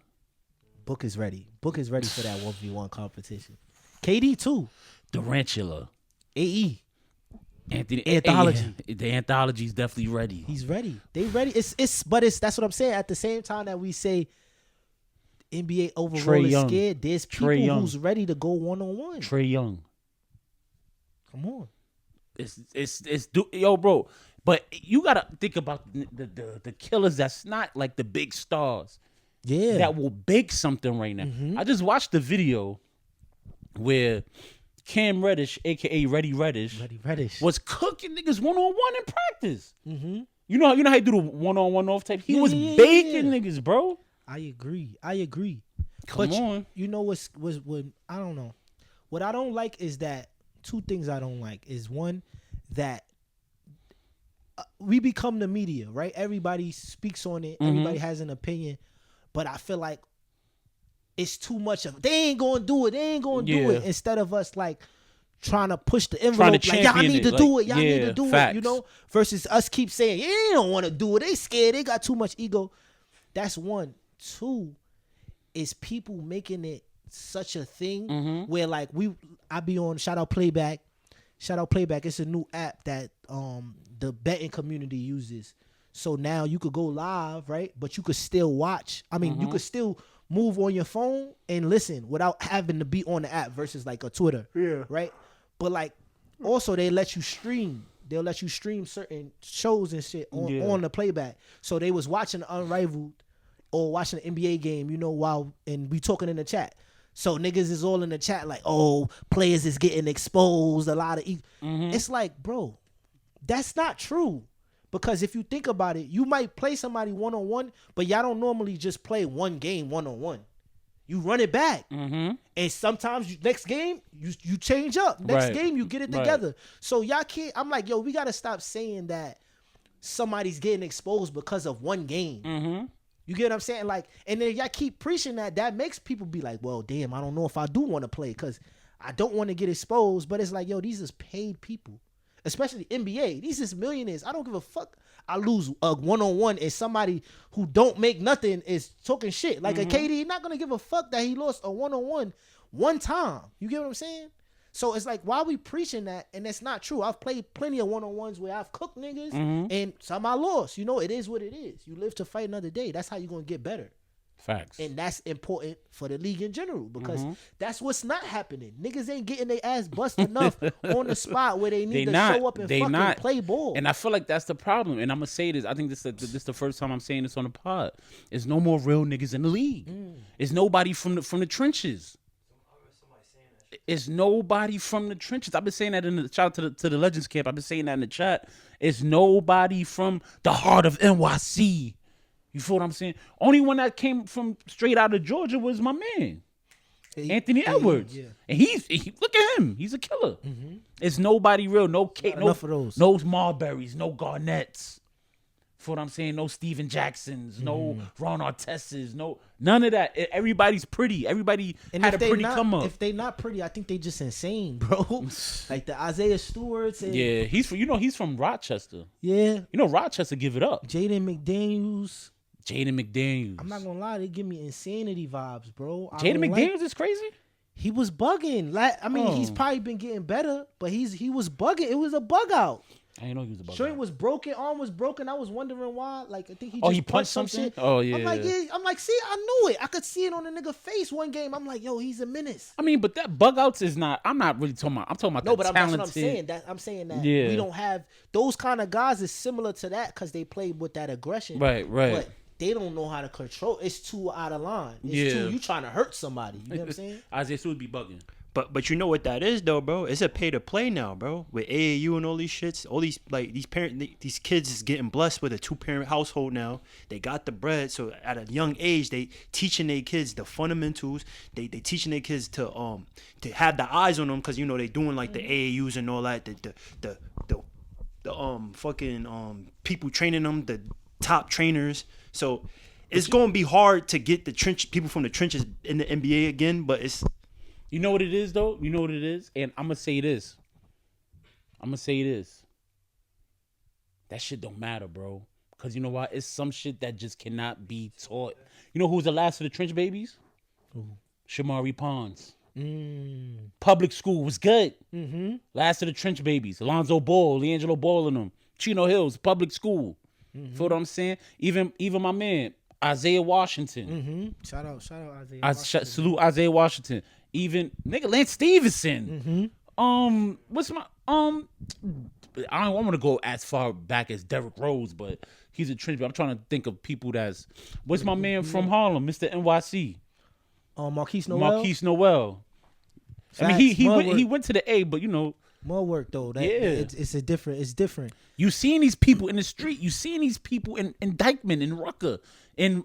Book is ready. Book is ready for that 1v1 competition. KD too. Durantula. AE. Anthology. The anthology's definitely ready. He's ready. They ready. That's what I'm saying. At the same time that we say NBA overall is scared, there's people who's ready to go 1-on-1. Trae Young. Come on. Yo, bro. But you gotta think about the killers that's not like the big stars. Yeah. That will bake something right now. Mm-hmm. I just watched the video where Cam Reddish, aka Reddy Reddish, was cooking niggas 1-on-1 in practice. Mm-hmm. You know how you do the 1-on-1 off tape? He was baking niggas, bro. I agree. Come on. You know what I don't know. What I don't like is that two things I don't like is one that we become the media, right? Everybody speaks on it. Mm-hmm. Everybody has an opinion, but I feel like it's too much of they ain't gonna do it. They ain't gonna do it. Instead of us like trying to push the envelope, like y'all need to do it. Y'all need to do it. You know, versus us keep saying they don't want to do it. They scared. They got too much ego. That's one. Two is people making it such a thing where like I be on shout out playback. It's a new app that the betting community uses. So now you could go live, right? But you could still watch. I mean, you could still move on your phone and listen without having to be on the app versus like a Twitter. Yeah. Right? But like also they let you stream. They'll let you stream certain shows and shit on the playback. So they was watching Unrivaled or watching the NBA game, you know, and we talking in the chat. So niggas is all in the chat like, oh, players is getting exposed, a lot of It's like, bro, that's not true. Because if you think about it, you might play somebody 1-on-1, but y'all don't normally just play one game 1-on-1. You run it back. And sometimes next game, you change up. Next game, you get it together. So y'all can't, I'm like, yo, we got to stop saying that somebody's getting exposed because of one game. You get what I'm saying? Like, and then y'all keep preaching that makes people be like, well, damn, I don't know if I do want to play because I don't want to get exposed. But it's like, yo, these is paid people. Especially NBA. These is millionaires. I don't give a fuck. I lose a 1-on-1 and somebody who don't make nothing is talking shit. Like a KD, not going to give a fuck that he lost a 1-on-1 one time. You get what I'm saying? So it's like, why are we preaching that? And that's not true. I've played plenty of 1-on-1s where I've cooked niggas and some I lost. You know, it is what it is. You live to fight another day. That's how you're going to get better. Facts. And that's important for the league in general because that's what's not happening. Niggas ain't getting their ass busted enough on the spot where they need to show up and fucking play ball. And I feel like that's the problem. And I'm going to say this. I think this is the first time I'm saying this on the pod. There's no more real niggas in the league. It's nobody from the trenches. It's nobody from the trenches. I've been saying that in the shout out to the Legends camp. I've been saying that in the chat. It's nobody from the heart of NYC. You feel what I'm saying? Only one that came from straight out of Georgia was my man, Anthony Edwards. Yeah. And he look at him. He's a killer. It's nobody real. No Kate. No Marburys. No Garnetts. Feel what I'm saying? No Steven Jacksons. No Ron Arteses. No none of that. Everybody's pretty. Everybody had a pretty come up. If they not pretty, I think they just insane, bro. Like the Isaiah Stewarts. And he's from Rochester. Yeah. You know Rochester give it up. Jaden McDaniels. Jaden McDaniels. I'm not gonna lie, they give me insanity vibes, bro. Jaden McDaniels is crazy. He was bugging. I mean, he's probably been getting better, but he was bugging. It was a bug out. I didn't know he was a bug Joint out. was broken, arm was broken. I was wondering why. Like, I think he he punched some something? shit. Oh, yeah. I'm like, see, I knew it. I could see it on the nigga face one game. I'm like, yo, he's a menace. I mean, but that bug outs is not. I'm not really talking about. I'm talking about No, but the that's talented. what I'm saying. I'm saying that Yeah. we don't have those kind of guys. Is similar to that because they play with that aggression. Right. But they don't know how to control. It's too out of line. It's Yeah. too, you trying to hurt somebody. You know what I'm saying? Isaiah Stewart be bugging. But you know what that is though, bro? It's a pay to play now, bro. With AAU and all these shits, all these these kids is getting blessed with a 2-parent household now. They got the bread, so at a young age they teaching their kids the fundamentals. They teaching their kids to have the eyes on them because you know they doing like the AAUs and all that. The fucking people training them, the top trainers. So it's gonna be hard to get the people from the trenches in the NBA again, but it's. You know what it is, though? You know what it is? And I'm going to say this. That shit don't matter, bro. Because you know why? It's some shit that just cannot be taught. You know who's the last of the trench babies? Shamari Pons. Public school was good. Last of the trench babies. Alonzo Ball, LiAngelo Ball and them. Chino Hills, public school. Feel what I'm saying? Even my man, Isaiah Washington. Shout out Isaiah. Salute Isaiah Washington. Even nigga Lance Stevenson. What's my I don't want to go as far back as Derrick Rose, but he's a trench. I'm trying to think of people what's my man from Harlem, Mr. NYC. Marquise Noel. I mean he went to the A, but you know more work though. It's different. You seeing these people in the street. You seeing these people in Dykeman, in Rucker, in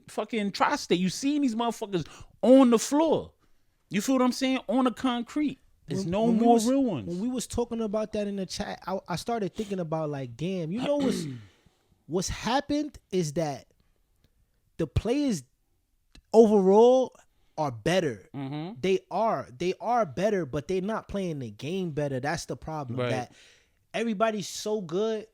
fucking Tri-State. You seeing these motherfuckers on the floor. You feel what I'm saying? On the concrete. There's no more real ones. When we was talking about that in the chat, I started thinking about like, damn, you know what's happened is that the players overall are better. They are better, but they're not playing the game better. That's the problem. Right. That everybody's so good,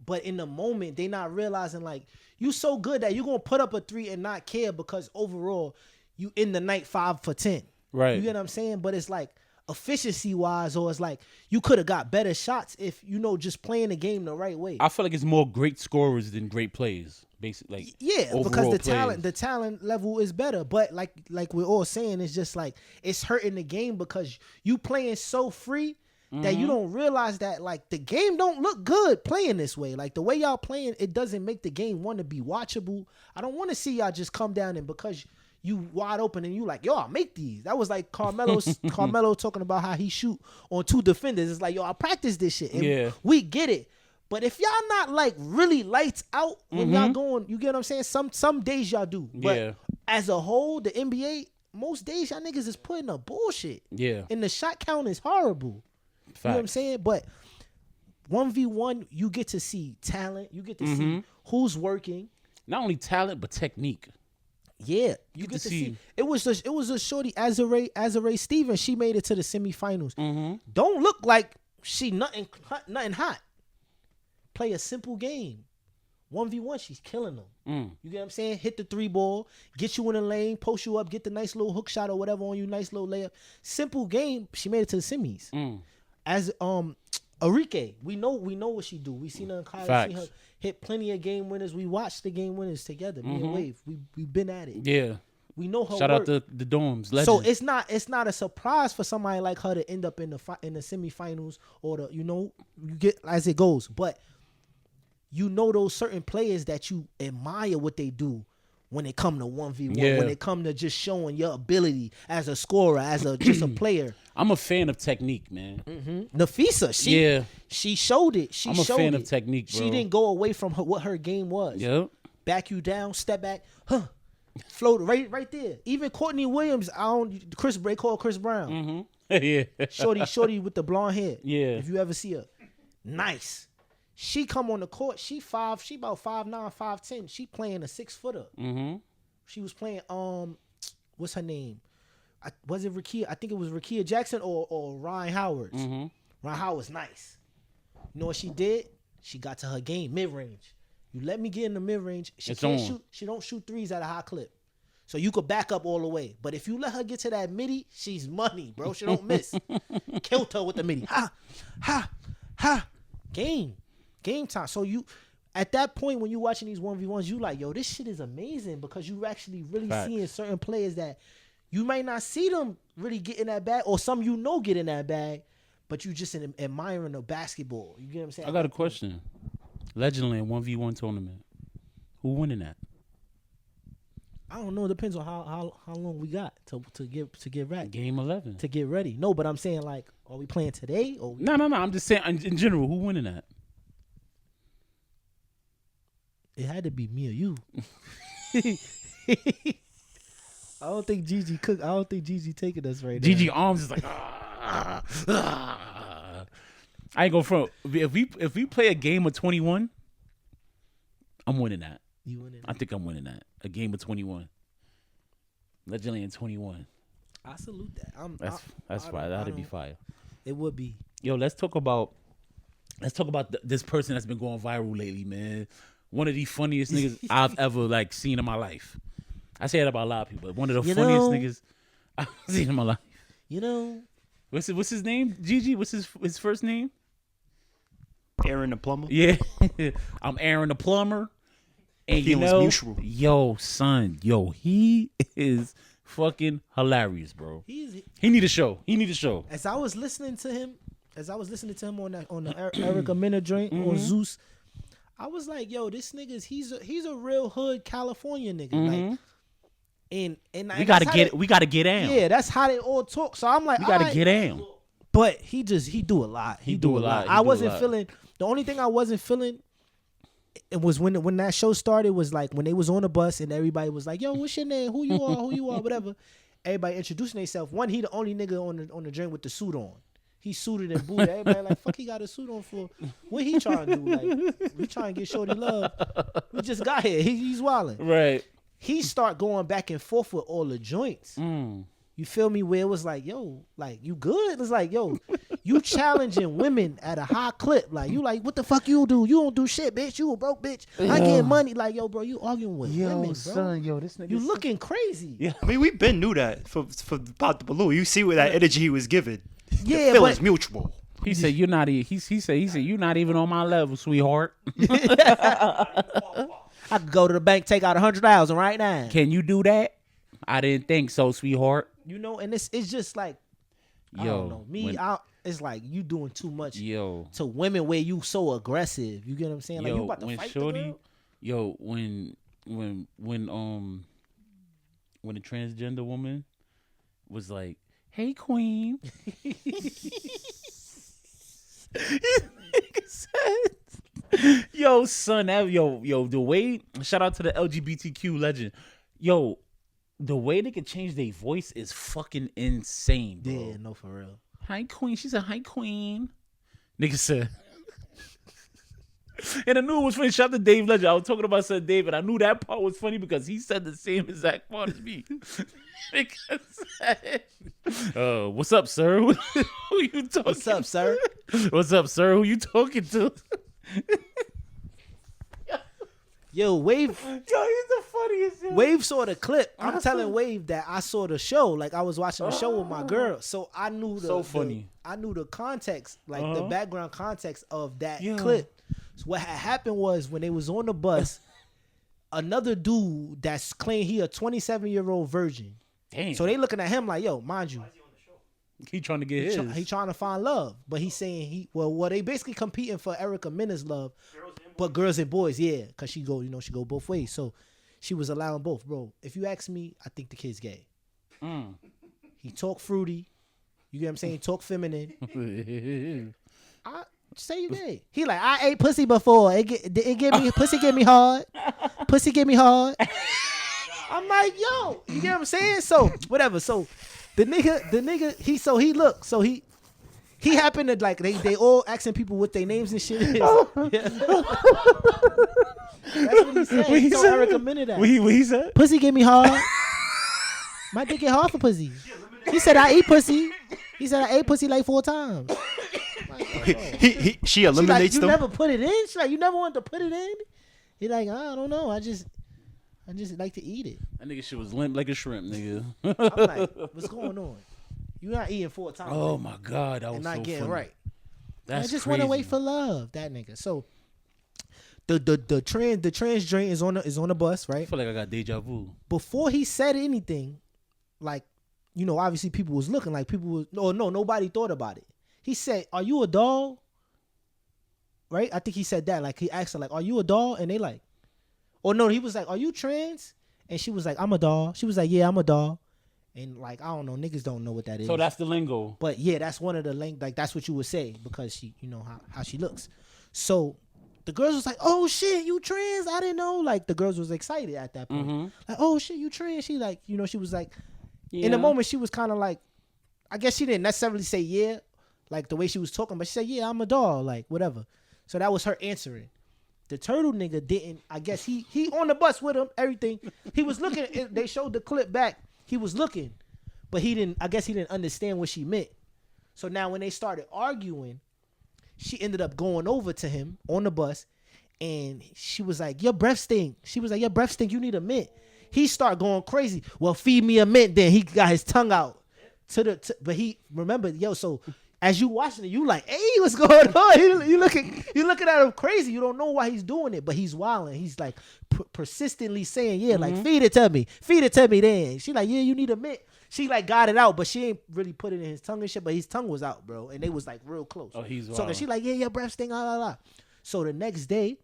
but in the moment they not realizing like you so good that you're gonna put up a 3 and not care because overall you in the night 5 for 10. Right. You get what I'm saying? But it's like efficiency wise, or it's like you could have got better shots if just playing the game the right way. I feel like it's more great scorers than great players, basically. Because the talent level is better. But like we're all saying, it's just like it's hurting the game because you playing so free that you don't realize that like the game don't look good playing this way. Like the way y'all playing, it doesn't make the game want to be watchable. I don't want to see y'all just come down and because you wide open and you like, yo, I'll make these. That was like Carmelo talking about how he shoot on 2 defenders. It's like, yo, I practice this shit. And we get it. But if y'all not like really lights out when y'all going, you get what I'm saying? Some days y'all do. But as a whole, the NBA, most days y'all niggas is putting up bullshit. Yeah. And the shot count is horrible. Facts. You know what I'm saying? But 1v1, you get to see talent. You get to see who's working. Not only talent, but technique. Yeah, you get to see. It was a shorty, Azare Stevens. She made it to the semifinals. Don't look like she nothing hot. Play a simple game. 1v1, she's killing them. You get what I'm saying? Hit the 3 ball, get you in the lane, post you up, get the nice little hook shot or whatever on you, nice little layup. Simple game. She made it to the semis. As Arike, we know what she do. We seen her in college. Seen her hit plenty of game winners. We watched the game winners together. Me and Wave, we've been at it. Yeah, we know her. Shout work. out to the Dorms. Legend. So it's not a surprise for somebody like her to end up in the semifinals or you get as it goes. But those certain players that you admire what they do when it come to 1v1, when it come to just showing your ability as a scorer, as just a player. I'm a fan of technique, man. Nafisa, she showed it. I'm a fan of technique, bro. She didn't go away from what her game was. Yep. Back you down, step back, float right there. Even Courtney Williams, they call Chris Brown. Yeah. Shorty with the blonde hair. Yeah. If you ever see her, nice. She come on the court. She about 5'9", 5'10". She playing a 6-footer. She was playing what's her name? Was it Rakia? I think it was Rakia Jackson or Ryan Howard. Ryan Howard's nice. You know what she did? She got to her game mid range, You let me get in the mid range. She It's can't on. shoot. She don't shoot threes at a high clip. So you could back up all the way. But if you let her get to that midi, she's money, bro. She don't miss. Killed her with the midi. Ha. Game time. So you, at that point when you watching these 1v1s, you like, yo, this shit is amazing because you actually really Facts. seeing certain players that you might not see them really get in that bag, or some get in that bag, but you just admiring the basketball. You get what I'm saying? I got a question. Legendland 1v1 tournament. Who winning that? I don't know. It depends on how long we got to get ready. Game 11. To get ready. No, but I'm saying, like, are we playing today? Or No. I'm just saying in general, who winning that? it had to be me or you. I don't think Gigi taking us right now. Gigi Arms is like, I ain't gonna front. If we play a game of 21, I'm winning that. You winning? I think I'm winning that. A game of 21. Legendland 21. I salute that. That's fire. That'd be fire. It would be. Yo, let's talk about this person that's been going viral lately, man. One of the funniest niggas I've ever like seen in my life. I say that about a lot of people, but one of the funniest niggas I've seen in my life. You know, what's his name? Gigi? What's his first name? Aaron the plumber. Yeah, I'm Aaron the plumber. And Feelings mutual. Yo, son, he is fucking hilarious, bro. He need a show. As I was listening to him on the Erica Mena joint on Zeus, I was like, yo, this nigga's he's a real hood California nigga. Like, and we gotta get down. Yeah, that's how they all talk. So I'm like, we gotta get down. But he do a lot. He do a lot. I wasn't feeling. The only thing I wasn't feeling, it was when that show started, was like when they was on the bus and everybody was like, yo, what's your name? Who you are, whatever. Everybody introducing themselves. One, he the only nigga on the joint with the suit on. He suited and booted. Everybody like, fuck, he got a suit on for what he trying to do? Like, we trying to get shorty love. We just got here. He's wilding. Right. He start going back and forth with all the joints. You feel me? Where it was like, yo, like, you good? It's like, yo, you challenging women at a high clip. Like, you like, what the fuck you do? You don't do shit, bitch. You a broke bitch. I get money. Like, yo, bro, you arguing with women, bro. Son, this nigga. You looking crazy. Yeah. I mean, we been knew that for about the Baloo. You see what that energy he was giving. Yeah, the feelings mutual. He said you're not. He said you're not even on my level, sweetheart. I could go to the bank, take out $100,000 right now. Can you do that? I didn't think so, sweetheart. You know, and it's just like, I don't know. It's like you doing too much to women where you so aggressive. You get what I'm saying? Like, you about to fight the girl? Yo, when a transgender woman was like, hey, queen. Yo, son, the way, shout out to the LGBTQ legend. Yo, the way they could change their voice is fucking insane, bro. Yeah, no, for real. Hi, queen. She said, hi, queen. Nigga said. And I knew it was funny. Shout out to Dave Legend. I was talking about Son David. I knew that part was funny because he said the same exact part as me. Nigga said, what's up, sir? Who you talking to? What's up, sir? What's up, sir? Who you talking to? Yo, Wave. Yo, he's the funniest. Yo. Wave saw the clip. I'm telling Wave that I saw the show. Like, I was watching the show with my girl, so I knew I knew the context, like the background context of that clip. So what had happened was when they was on the bus, another dude that's claiming he a 27-year-old virgin. Damn. So they looking at him like, yo, mind you, he trying to get his. He trying to find love, but he's saying they basically competing for Erica Mena's love, but girls and boys, yeah, because she go both ways. So she was allowing both, bro. If you ask me, I think the kid's gay. He talk fruity, you get what I'm saying? He talk feminine. I say you gay. He like, I ate pussy before. Pussy get me hard. Pussy get me hard. I'm like, yo, you get what I'm saying? So whatever. So the nigga, he happened to, like, they all asking people what their names and shit is. That's what he said. He told Erica Mena that. What he said? Pussy get me hard. My dick get hard for pussy. He said I eat pussy. He said I ate pussy like 4 times. Like, she eliminates like, you them. never put it in? She's like, you never wanted to put it in? He like, I don't know. I just like to eat it. That nigga shit was limp like a shrimp, nigga. I'm like, what's going on? You not eating 4 times. Oh my God, that was and not so getting funny. right. That's I just crazy. want to wait for love, that nigga. So the trans joint is on the bus, I right? feel like I got deja vu. Before he said anything, like, you know, obviously people was looking like nobody thought about it. He said, "Are you a doll?" Right? I think he said that. Like he asked her, like, "Are you a doll?" And they like, or no, he was like, "Are you trans?" And she was like, "I'm a doll." She was like, "Yeah, I'm a doll." And like, I don't know, niggas don't know what that is. So that's the lingo. But yeah, that's one of the like that's what you would say because she, you know how she looks. So the girls was like, "Oh shit, you trans? I didn't know." Like the girls was excited at that point. Mm-hmm. Like, "Oh shit, you trans?" She like, you know, she was like, Yeah. in the moment she was kind of like, I guess she didn't necessarily say yeah, like the way she was talking, but she said, "Yeah, I'm a doll," like whatever. So that was her answering. The turtle nigga didn't. I guess he on the bus with him. Everything he was looking. They showed the clip back. He was looking, but he didn't. I guess he didn't understand what she meant. So now when they started arguing, she ended up going over to him on the bus, and she was like, "Your breath stink." She was like, "Your breath stink. You need a mint." He started going crazy. "Well, feed me a mint." Then he got his tongue out but he remember, so. As you watching it, you like, "Hey, what's going on?" You looking at him crazy. You don't know why he's doing it, but he's wilding. He's like persistently saying, "Yeah, like feed it to me." Then she like, "Yeah, you need a mint." She like got it out, but she ain't really put it in his tongue and shit. But his tongue was out, bro, and they was like real close. Oh, he's so wild. she like, "Yeah, your breath stink." So the next day,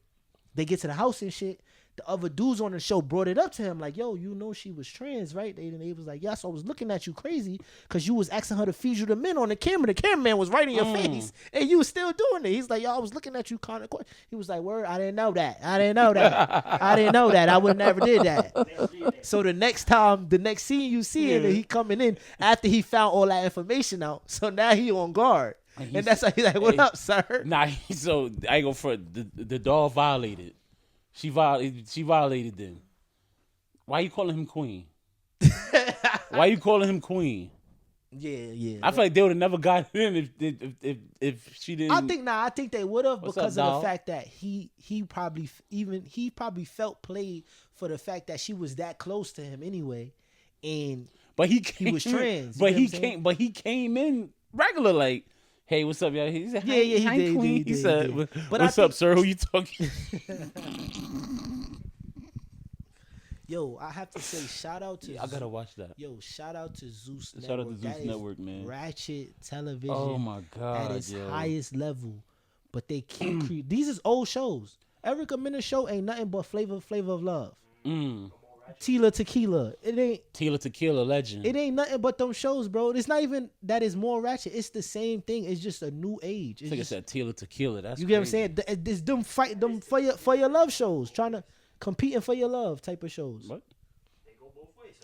they get to the house and shit. The other dudes on the show brought it up to him like, "Yo, you know she was trans, right?" They was like, "Yeah, so I was looking at you crazy because you was asking her to feed you the men on the camera. The cameraman was right in your face, and you was still doing it." He's like, "Yo, I was looking at you kind of." He was like, "Word, I didn't know that. I didn't know that. I would never did that." So the next scene you see it, and he coming in after he found all that information out. So now he on guard, and that's how he's like, "What up, sir?" Nah, so I go for the doll violated. She violated them. Why you calling him queen? Why you calling him queen? Yeah. I feel like they would have never got in if she didn't. I think they would have because up, of dog? the fact that he probably felt played for the fact that she was that close to him anyway, and But he was trans. But you know what I'm saying? he came in regular like, "Hey, what's up, y'all?" He said, "Hi, Yeah, he hi, did, queen." he He said, did. But "What's I up, sir? Who you talking?" Yo, I have to say, shout out to I gotta watch that. Yo, shout out to Zeus Shout out to Network. Zeus That is Network, man. Ratchet television. Oh my God, at its yo. highest level, but they keep these is old shows. Erica Mena show ain't nothing but flavor of love. Tila Tequila, it ain't Tila Tequila legend. It ain't nothing but them shows, bro. It's not even that it's more ratchet. It's the same thing. It's just a new age. I think it's that Tila Tequila. That's you get what I'm crazy. saying? It's them fight them for your love shows, trying to competing for your love type of shows. What?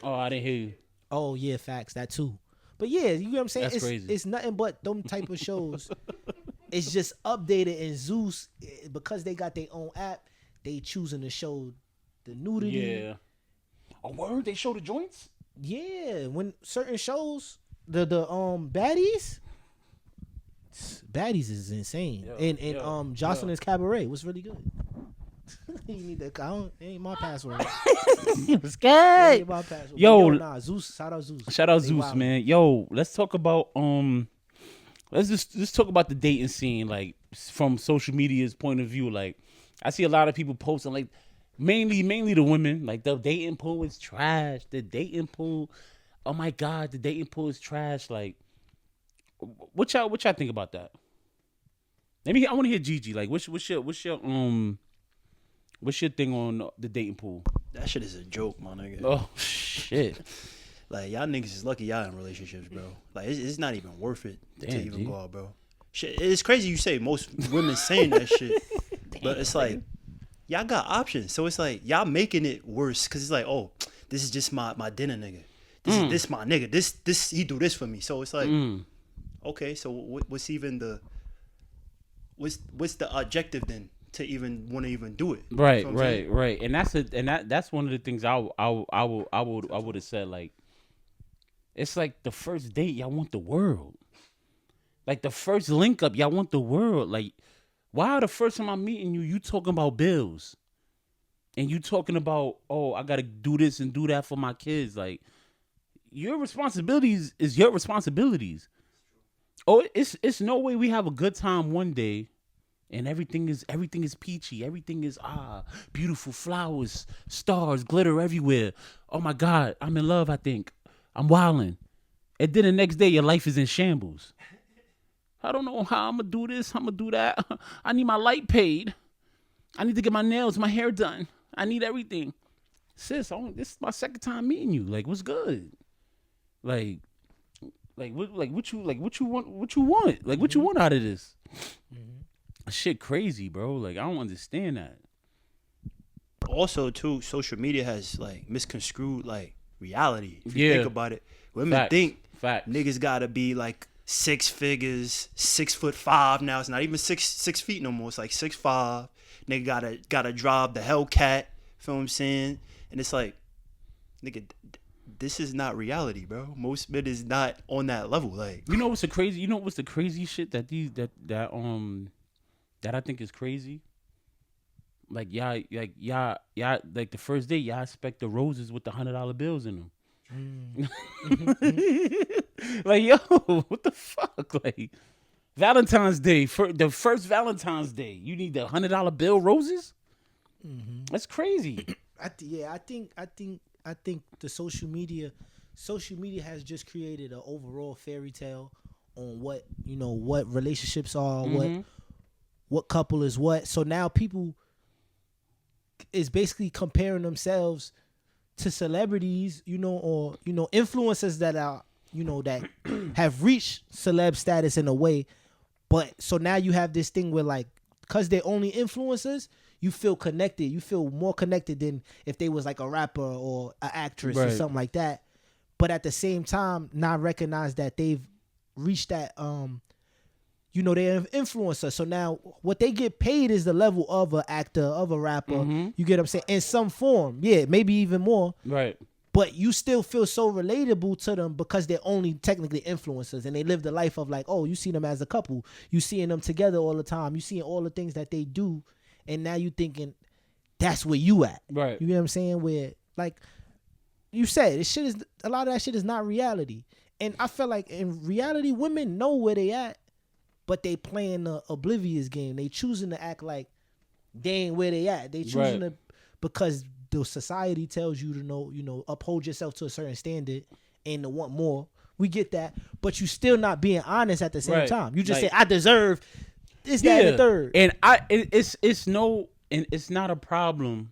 Oh, I didn't hear you. Oh yeah, facts that too. But yeah, you get what I'm saying? That's It's crazy. It's nothing but them type of shows. It's just updated in Zeus because they got their own app. They choosing to show the nudity. Yeah. A word? They show the joints? Yeah, when certain shows, the baddies is insane. And Jocelyn's Cabaret was really good. You need that. It ain't my password. It was It good. ain't my password. Yo, Nah, Zeus. Shout out Zeus. Shout out They Zeus, wild. man. Yo, let's talk about let's just talk about the dating scene, like from social media's point of view. Like, I see a lot of people posting, like mainly the women, like the dating pool is trash. The dating pool, oh my God, the dating pool is trash. Like, what y'all think about that? Maybe I want to hear Gigi. Like, what's your thing on the dating pool? That shit is a joke, my nigga. Oh shit. Like, y'all niggas is lucky y'all in relationships, bro. Like, it's not even worth it to Damn, even G. go out, bro. Shit, it's crazy you say most women saying that shit, but it's like y'all got options. So it's like y'all making it worse because it's like, oh, this is just my dinner nigga. This my nigga. This he do this for me. So it's like, okay, so what's even the what's the objective then to even want to even do it? Right, You know what I'm saying? right. And that's one of the things I would have said. Like, it's like the first date, y'all want the world. Like the first link up, y'all want the world. Like, why the first time I'm meeting you, you talking about bills? and you talking about, oh, I gotta do this and do that for my kids. Like, your responsibilities is your responsibilities. Oh, it's no way we have a good time one day and everything is peachy. Everything is beautiful flowers, stars, glitter everywhere. Oh my God, I'm in love, I think. I'm wilding. And then the next day your life is in shambles. I don't know how I'm gonna do this, I'm gonna do that. I need my light paid. I need to get my nails, my hair done. I need everything. Sis, this is my second time meeting you. Like, what's good? Like what you want? Like, what you want out of this? Shit crazy, bro. Like, I don't understand that. Also, too, social media has like misconstrued like reality. If you think about it, women think niggas gotta be like 6 figures, 6'5" now. It's not even 6 feet no more. It's like 6'5". Nigga gotta drive the Hellcat. Feel what I'm saying? And it's like, nigga, this is not reality, bro. Most men is not on that level. Like, you know what's the crazy shit that I think is crazy? Like, y'all, like the first day, y'all expect the roses with the $100 bills in them. Like, yo, what the fuck? Like, Valentine's Day, the first Valentine's Day, you need the $100 bill roses? That's crazy. I think the social media has just created an overall fairy tale on what relationships are, what couple is what. So now people is basically comparing themselves to celebrities, or influencers that are, that have reached celeb status in a way. But so now you have this thing where, like, because they're only influencers, you feel connected. You feel more connected than if they was like a rapper or an actress or something like that. But at the same time, not recognize that they've reached that, they're an influencer. So now what they get paid is the level of an actor, of a rapper. You get what I'm saying? In some form. Yeah, maybe even more. Right. But you still feel so relatable to them because they're only technically influencers, and they live the life of like, oh, you see them as a couple. You seeing them together all the time. You seeing all the things that they do. And now you thinking that's where you at. Right. You know what I'm saying? Where, like you said, a lot of that shit is not reality. And I feel like in reality, women know where they at, but they playing the oblivious game. They choosing to act like they ain't where they at. They choosing to, because the society tells you to know, uphold yourself to a certain standard and to want more. We get that, but you still not being honest at the same time. You just say, I deserve this, that, and the third. And it's not a problem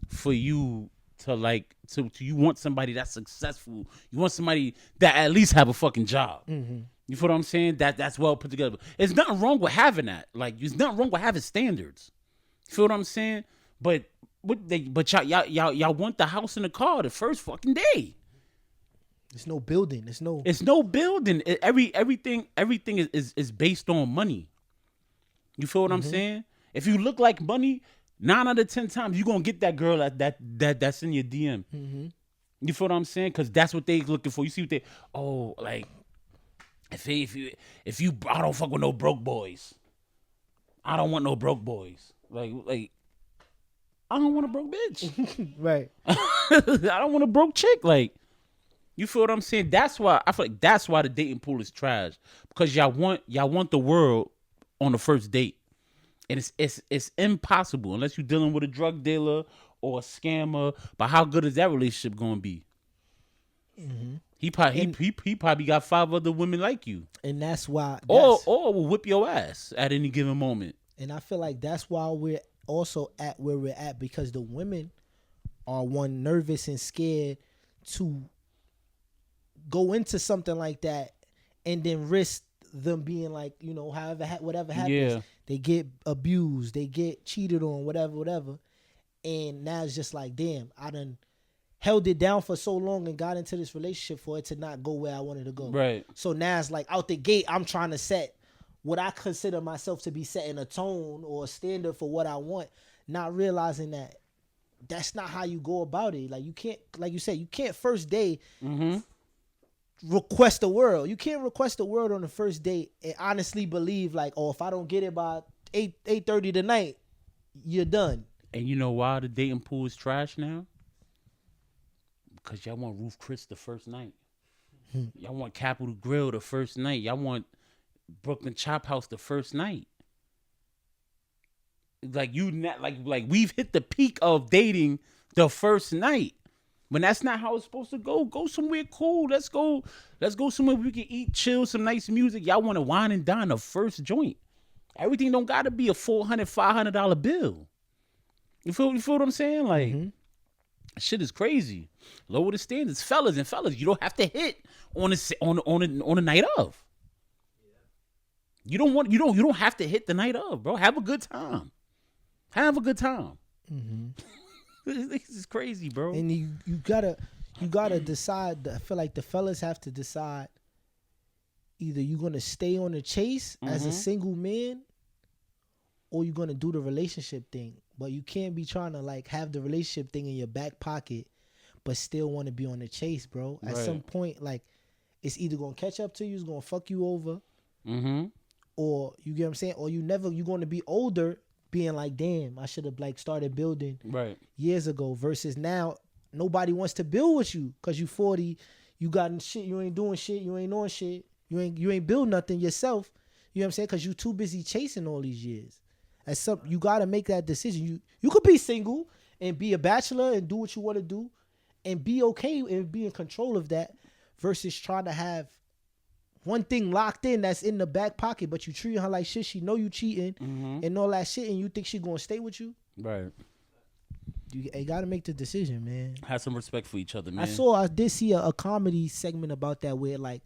for you to like to you want somebody that's successful. You want somebody that at least have a fucking job. You feel what I'm saying? That's well put together. There's nothing wrong with having that. Like, there's nothing wrong with having standards. You feel what I'm saying? But y'all want the house and the car the first fucking day. There's no building. It's no building. Everything is based on money. You feel what I'm saying? If you look like money, 9 out of 10 times you're gonna get that girl that's in your DM. You feel what I'm saying? Because that's what they looking for. You see what they like. If you I don't fuck with no broke boys. I don't want no broke boys. Like I don't want a broke bitch. Right. I don't want a broke chick. Like, you feel what I'm saying? That's why I feel like that's why the dating pool is trash, because y'all want the world on the first date, and it's impossible unless you're dealing with a drug dealer or a scammer. But how good is that relationship going to be? He probably got 5 other women like you, and that's why, or will whip your ass at any given moment. And I feel like that's why we're also at where we're at, because the women are nervous and scared to go into something like that and then risk them being like, whatever happens, they get abused, they get cheated on, whatever. And now it's just like, damn, I done held it down for so long and got into this relationship for it to not go where I wanted to go. Right. So now it's like out the gate, I'm trying to set what I consider myself to be setting a tone or a standard for what I want, not realizing that that's not how you go about it. Like, you can't, like you said, you can't first date request the world. You can't request the world on the first date and honestly believe like, oh, if I don't get it by 8:30 tonight, you're done. And you know why the dating pool is trash now? Because y'all want Ruth Chris the first night. Y'all want Capitol Grill the first night. Y'all want Brooklyn Chop House the first night. Like like we've hit the peak of dating the first night. When that's not how it's supposed to go. Go somewhere cool. Let's go somewhere we can eat, chill, some nice music. Y'all want to wine and dine the first joint. Everything don't gotta be a $400, $500 bill. You feel what I'm saying? Like shit is crazy. Lower the standards, fellas. You don't have to hit on the night of. You don't have to hit the night of, bro. Have a good time. This is crazy, bro. And you gotta decide. I feel like the fellas have to decide. Either you're gonna stay on the chase as a single man, or you're gonna do the relationship thing. But you can't be trying to like have the relationship thing in your back pocket, but still want to be on the chase, bro. At some point, like it's either gonna catch up to you, it's gonna fuck you over, or you get what I'm saying, or you're gonna be older, being like, damn, I should have like started building years ago. Versus now, nobody wants to build with you because you 40, you got shit, you ain't doing shit, you ain't on shit, you ain't build nothing yourself. You know what I'm saying? Because you too busy chasing all these years. You gotta make that decision. You could be single and be a bachelor and do what you want to do, and be okay and be in control of that, versus trying to have one thing locked in that's in the back pocket, but you treat her like shit. She know you cheating and all that shit, and you think she gonna stay with you. Right. You gotta make the decision, man. Have some respect for each other, man. I did see a comedy segment about that where like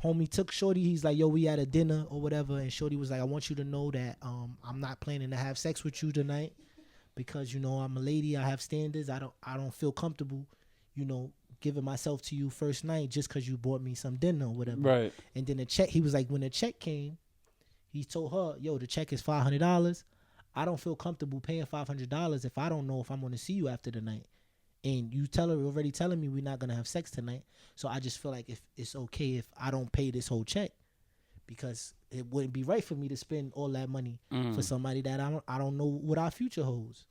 homie took Shorty. He's like, yo, we at a dinner or whatever, and Shorty was like, I want you to know that I'm not planning to have sex with you tonight because, you know, I'm a lady. I have standards. I don't feel comfortable, you know, giving myself to you first night just because you bought me some dinner or whatever. Right. And then the check, he was like, when the check came, he told her, yo, the check is $500. I don't feel comfortable paying $500 if I don't know if I'm going to see you after the night. And you already telling me we're not going to have sex tonight. So I just feel like if it's okay if I don't pay this whole check, because it wouldn't be right for me to spend all that money for somebody that I don't know what our future holds.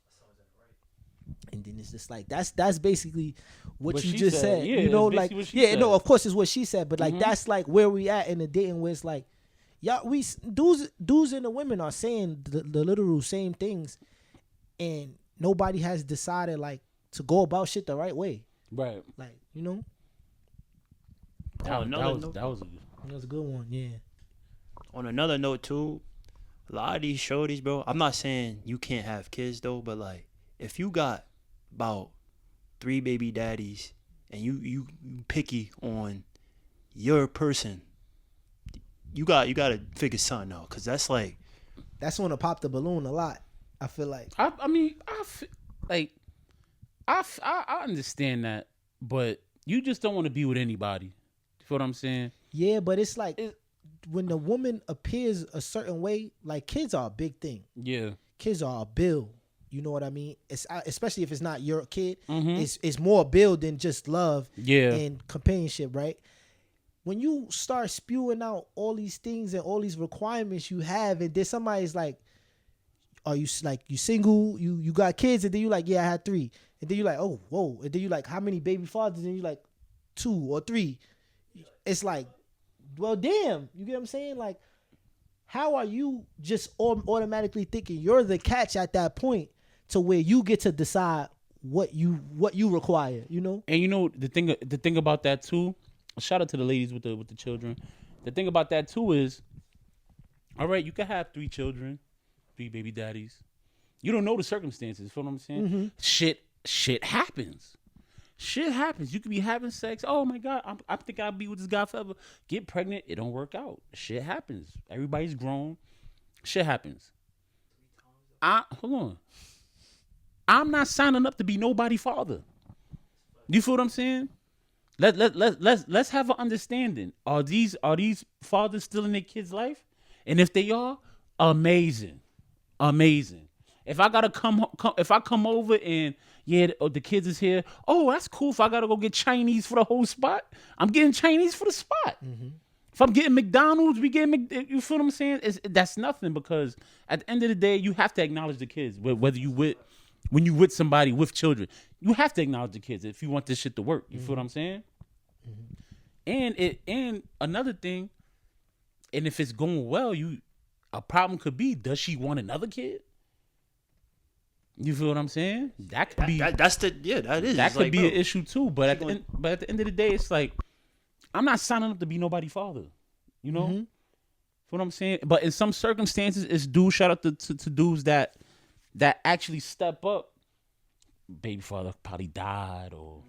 And then it's just like that's basically what you just said. Yeah, you know, like no, of course it's what she said, but like that's like where we at in the dating, where it's like, y'all, we dudes and the women are saying the literal same things, and nobody has decided like to go about shit the right way. Right. Like, you know. That was a good one, yeah. On another note too, a lot of these shorties, bro, I'm not saying you can't have kids though, but like if you got about 3 baby daddies and you picky on your person, you gotta figure something out, because that's gonna pop the balloon a lot. I feel like. I understand that, but you just don't want to be with anybody. You feel what I'm saying? Yeah, but it's like when the woman appears a certain way, like kids are a big thing. Yeah, kids are a bill. You know what I mean? It's especially if it's not your kid. It's more a bill than just love and companionship, right? When you start spewing out all these things and all these requirements you have, and then somebody's like, are you like, you single, you got kids, and then you like, yeah, I had 3, and then you like, oh, whoa, and then you like, how many baby fathers? And you like 2 or 3. It's like, well, damn, you get what I'm saying? Like, how are you just automatically thinking you're the catch at that point to where you get to decide what you require, you know? And you know the thing about that too. Shout out to the ladies with the children. The thing about that too is, all right, you can have 3 children, 3 baby daddies. You don't know the circumstances. Feel what I'm saying? Shit happens. Shit happens. You could be having sex. Oh my God, I think I'll be with this guy forever. Get pregnant. It don't work out. Shit happens. Everybody's grown. Shit happens. Hold on. I'm not signing up to be nobody's father. You feel what I'm saying? Let's have an understanding. Are these fathers still in their kids' life? And if they are, amazing. If I gotta come over and the kids is here, oh, that's cool. If I gotta go get Chinese for the whole spot, I'm getting Chinese for the spot. If I'm getting McDonald's, we getting you feel what I'm saying? That's nothing, because at the end of the day, you have to acknowledge the kids, whether you with when you with somebody with children, you have to acknowledge the kids if you want this shit to work. You feel what I'm saying? And another thing, and if it's going well, a problem could be, does she want another kid? You feel what I'm saying? That could be that is. That could be an issue too. But at the end of the day, it's like, I'm not signing up to be nobody's father. You know? Feel what I'm saying? But in some circumstances, it's dudes, shout out to dudes that actually step up. Baby father probably died or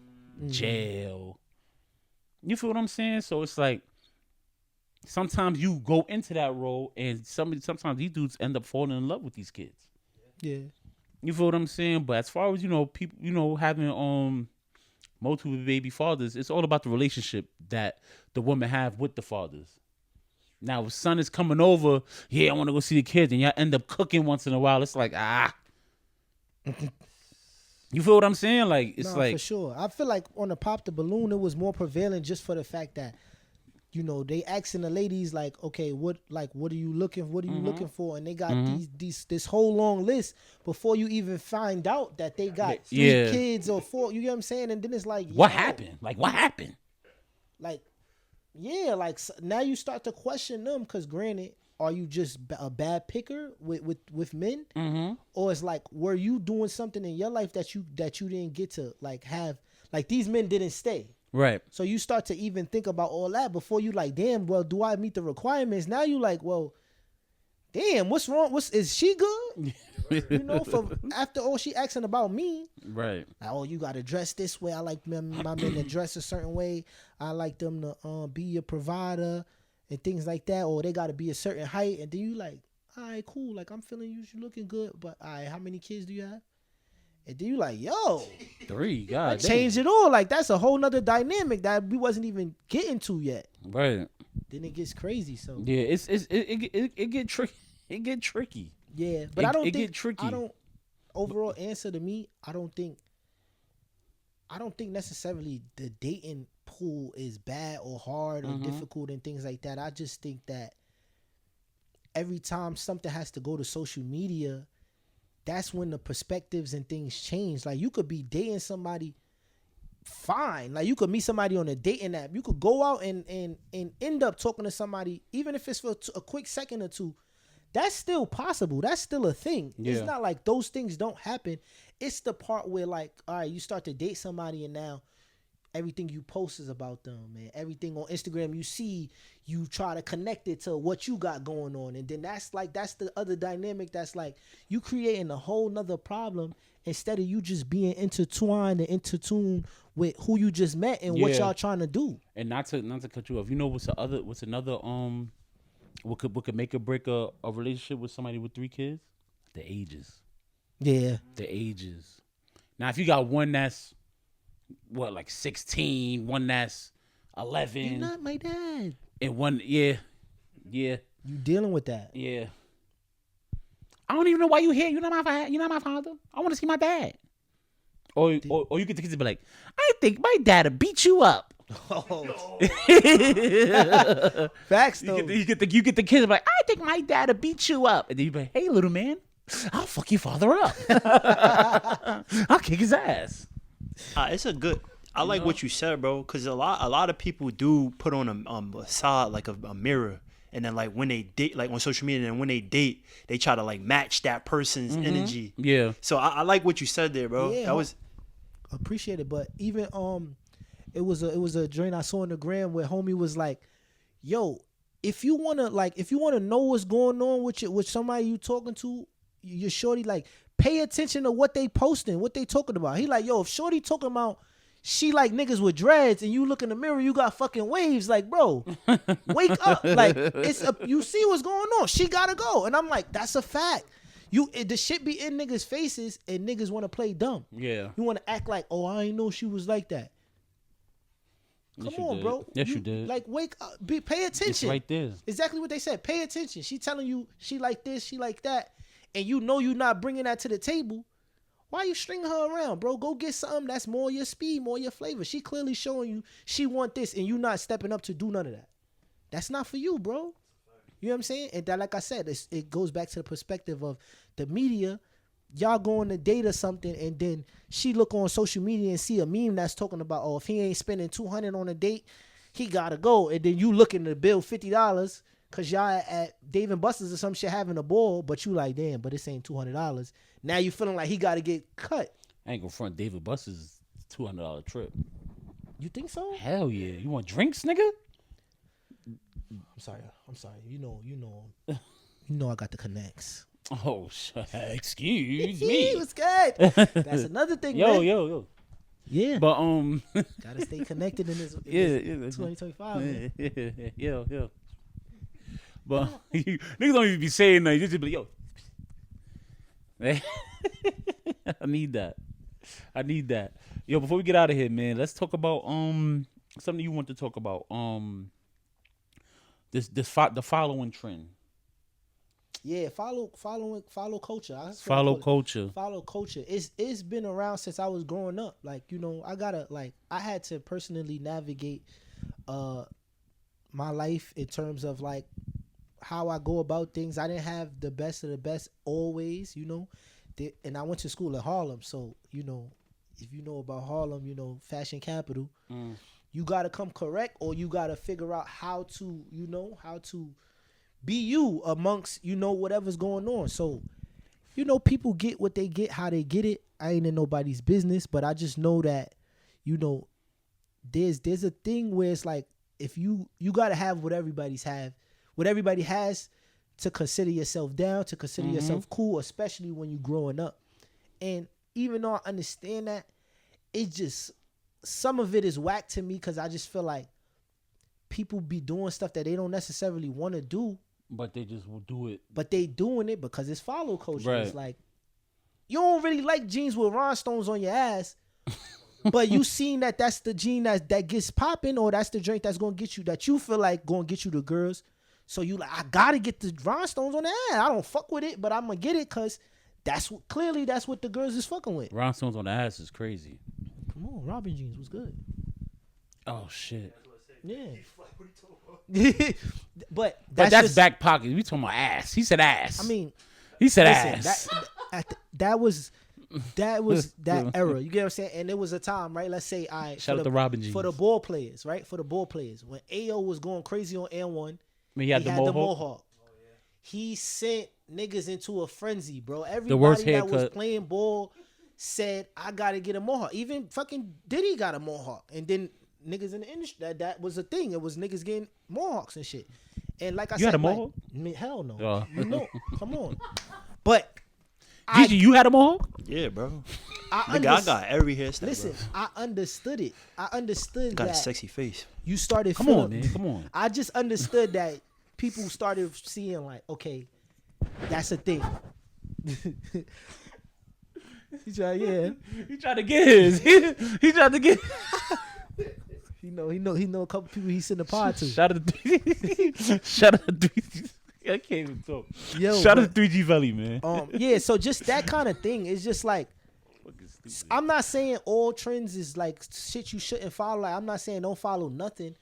jail. You feel what I'm saying? So it's like, sometimes you go into that role, and sometimes these dudes end up falling in love with these kids. Yeah. You feel what I'm saying? But as far as, people, having multiple baby fathers, it's all about the relationship that the woman have with the fathers. Now, if son is coming over, I want to go see the kids, and y'all end up cooking once in a while, it's like, You feel what I'm saying? Like, it's like, for sure. I feel like on the Pop the Balloon, it was more prevalent just for the fact that, they asking the ladies like, okay, what are you looking for? And they got this whole long list before you even find out that they got 3 kids or 4. You get what I'm saying? And then it's like, what happened? Like, what happened? Like, like now you start to question them, because granted, are you just a bad picker with men, or it's like, were you doing something in your life that you didn't get to like have, like these men didn't stay. Right. So you start to even think about all that before you like, damn, well, do I meet the requirements? Now you like, well, damn, what's wrong? Is she good? For after all she asking about me. Right. Like, oh, you got to dress this way. I like my men to dress a certain way. I like them to be a provider and things like that. Or they got to be a certain height. And then you like, all right, cool. Like, I'm feeling you looking good. But all right, how many kids do you have? And then you like, yo, 3, God, change it all. Like, that's a whole nother dynamic that we wasn't even getting to yet. Right. Then it gets crazy. So yeah, it get tricky. It get tricky. Yeah, but I don't think get tricky. I don't. Overall answer to me, I don't think necessarily the dating pool is bad or hard or difficult and things like that. I just think that every time something has to go to social media, that's when the perspectives and things change. Like, you could be dating somebody fine. Like, you could meet somebody on a dating app. You could go out and end up talking to somebody, even if it's for a quick second or two. That's still possible. That's still a thing. Yeah. It's not like those things don't happen. It's the part where, like, all right, you start to date somebody and now everything you post is about them, and everything on Instagram you see, you try to connect it to what you got going on. And then that's the other dynamic that's like, you creating a whole nother problem instead of you just being intertwined and intertuned with who you just met and what y'all trying to do. And not to cut you off, what's another what could make or break a relationship with somebody with 3 kids? The ages. Yeah. The ages. Now, if you got one that's like 16, one that's 11. You're not my dad. And one, yeah. You dealing with that. Yeah. I don't even know why you here. You're not my father. I want to see my dad. Or you get the kids to be like, I think my dad'll beat you up. Oh. Facts though. You get the kids to be like, I think my dad'll beat you up. And then you be like, hey, little man, I'll fuck your father up. I'll kick his ass. It's a good. I like what you said, bro, because a lot of people do put on a side, like a mirror, and then like when they date, like on social media, and when they date, they try to like match that person's energy. Yeah. So I like what you said there, bro. Yeah, that was appreciate it. But even it was a joint I saw on the gram where homie was like, yo, if you wanna know what's going on with somebody you talking to, your shorty, like, pay attention to what they posting, what they talking about. He like, yo, if shorty talking about she like niggas with dreads and you look in the mirror, you got fucking waves, like, bro, wake up. Like, you see what's going on. She gotta go. And I'm like, that's a fact. The shit be in niggas' faces and niggas want to play dumb. Yeah. You want to act like, oh, I ain't know she was like that. Come on, bro. Yes, you did. Like, wake up. Pay attention. It's right there. Exactly what they said. Pay attention. She telling you she like this, she like that, and you know you're not bringing that to the table. Why you stringing her around, bro? Go get something that's more your speed, more your flavor. She clearly showing you she want this, and you not stepping up to do none of that. That's not for you, bro. You know what I'm saying? And that, like I said, it goes back to the perspective of the media y'all go on a date or something, and then she look on social media and see a meme that's talking about, oh, if he ain't spending $200 on a date, he gotta go. And then you looking to bill $50 because y'all at Dave and Buster's or some shit having a ball, but you like, damn, but this ain't $200. Now you feeling like he gotta get cut. I ain't gonna front David Buster's $200 trip. You think so? Hell yeah. You want drinks, nigga? I'm sorry. You know I got the connects. Oh, excuse me. It was good. That's another thing, man. Yo. Yeah. But gotta stay connected in this, yeah, 2025. Man. Yeah. But niggas don't even be saying that. You just be like, yo. I need that. Yo, before we get out of here, man, let's talk about something you want to talk about. The following trend. Yeah, follow culture. Follow culture. Follow culture. It's been around since I was growing up. Like, you know, I had to personally navigate my life in terms of like how I go about things. I didn't have the best of the best always, you know. And I went to school at Harlem, so, you know, if you know about Harlem, you know, fashion capital. You got to come correct, or you got to figure out how to be you amongst, you know, whatever's going on. So, you know, people get what they get, how they get it. I ain't in nobody's business, but I just know that, you know, there's a thing where it's like, if you got to have what everybody has to consider yourself down, to consider yourself cool, especially when you growing up. And even though I understand that, it's just, some of it is whack to me because I just feel like people be doing stuff that they don't necessarily want to do. But they just will do it. But they doing it because it's follow culture. Right. It's like, you don't really like jeans with rhinestones on your ass, but you seen that that's the jean that gets popping, or that's the drink that's going to get you, that you feel like going to get you the girls. So you like, I got to get the rhinestones on the ass. I don't fuck with it, but I'm going to get it because that's what the girls is fucking with. Rhinestones on the ass is crazy. Come on, Robin jeans was good. Oh, shit. Yeah. But that's just back pocket. We talking about ass. He said ass. I mean, he said ass. That was that era. You get what I'm saying? And it was a time, right? Let's say, shout out to Robin Jeans. For the ball players, right? For the ball players, when Ayo was going crazy on N1, I mean, he had the mohawk. Oh, yeah. He sent niggas into a frenzy, bro. Everybody that was playing ball said, I gotta get a mohawk. Even fucking Diddy got a mohawk. And then niggas in the industry, that was a thing. It was niggas getting mohawks and shit. And like I said, you had a mohawk? Like, hell no. You know, come on. But Gigi, you had a mohawk? Yeah, bro. I got every hairstyle. Listen, bro. I understood it. I understood got that. A sexy face. You started. Come on, man. Come on. I just understood that people started seeing like, okay, that's a thing. He tried to get his. He tried to get. He know a couple people he's in the pod to. Shout out to 3G. I can't even talk. Shout out to 3G Valley, man. Yeah. So just that kind of thing is just like, I'm not saying all trends is like shit you shouldn't follow. Like, I'm not saying don't follow nothing,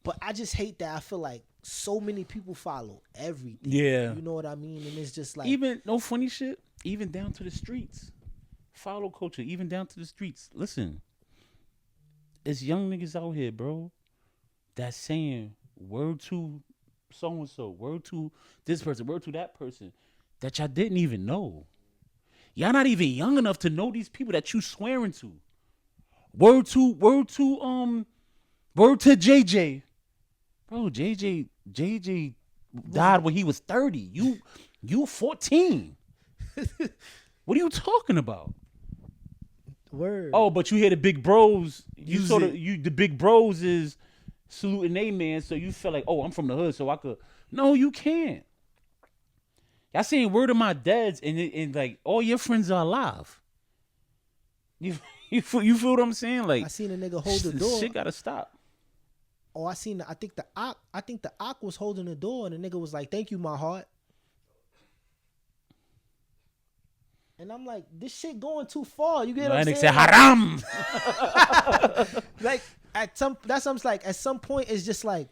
but I just hate that I feel like so many people follow everything. Yeah. You know what I mean? And it's just like, even no funny shit. Even down to the streets. Follow culture, even down to the streets. Listen, it's young niggas out here, bro, that's saying word to so-and-so, word to this person, word to that person, that y'all didn't even know. Y'all not even young enough to know these people that you swearing to. Word to JJ. Bro, JJ died when he was 30. You 14. What are you talking about? Word. Oh, but you hear the big bros. The big bros is saluting they man, so you feel like, oh, I'm from the hood, so I could. No, you can't. Y'all saying word of my dads, and like all your friends are alive. You feel what I'm saying? Like, I seen a nigga hold the door. Shit gotta stop. Oh, I think the Ock was holding the door, and the nigga was like, "Thank you, my heart." And I'm like, this shit going too far. You get what I'm saying? Say haram. Like at some point, it's just like,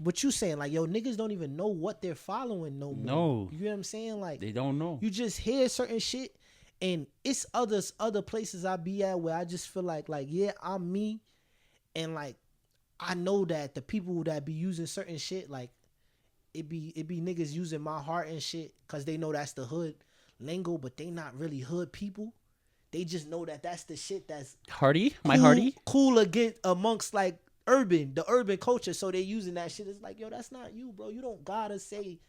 what you saying, like, yo, niggas don't even know what they're following no more. No. You know what I'm saying? Like, They don't know. you just hear certain shit, and it's other places I be at where I just feel like, yeah, I'm me, and like, I know that the people that be using certain shit, like, it be niggas using my heart and shit, cause they know that's the hood lingo, but they not really hood people. They just know that that's the shit that's Hardy, my cool, Hardy. cool again amongst like the urban culture. So they using that shit. It's like, yo, that's not you, bro. You don't gotta say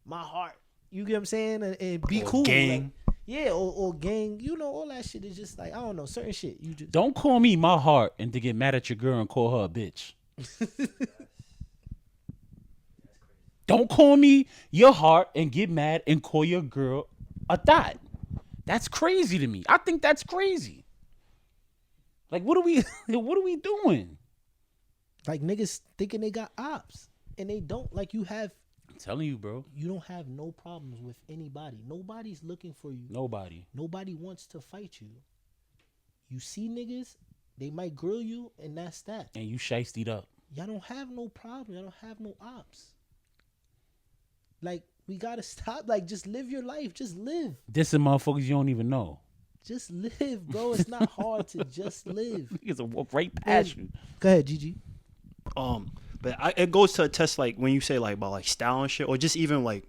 my heart. You get what I'm saying? And be or cool. gang. Like, yeah, or gang. You know, all that shit is just like, I don't know, certain shit. You just Don't call me my heart and to get mad at your girl and call her a bitch. Don't call me your heart and get mad and call your girl a thought. That's crazy to me. I think that's crazy. Like, what are we doing? like niggas thinking they got ops and they don't. Like, I'm telling you, bro. you don't have no problems with anybody. Nobody's looking for you. Nobody. Nobody wants to fight you. You see niggas, they might grill you, and that's that. And you shiestied up. Y'all don't have no problem. Y'all don't have no ops. Like, we gotta stop. Like, just live your life. Just live. This is motherfuckers you don't even know. Just live, bro. It's not hard to just live. Niggas will walk right past you. Go ahead, Gigi. But it goes to a test, like when you say like about like style and shit, or just even like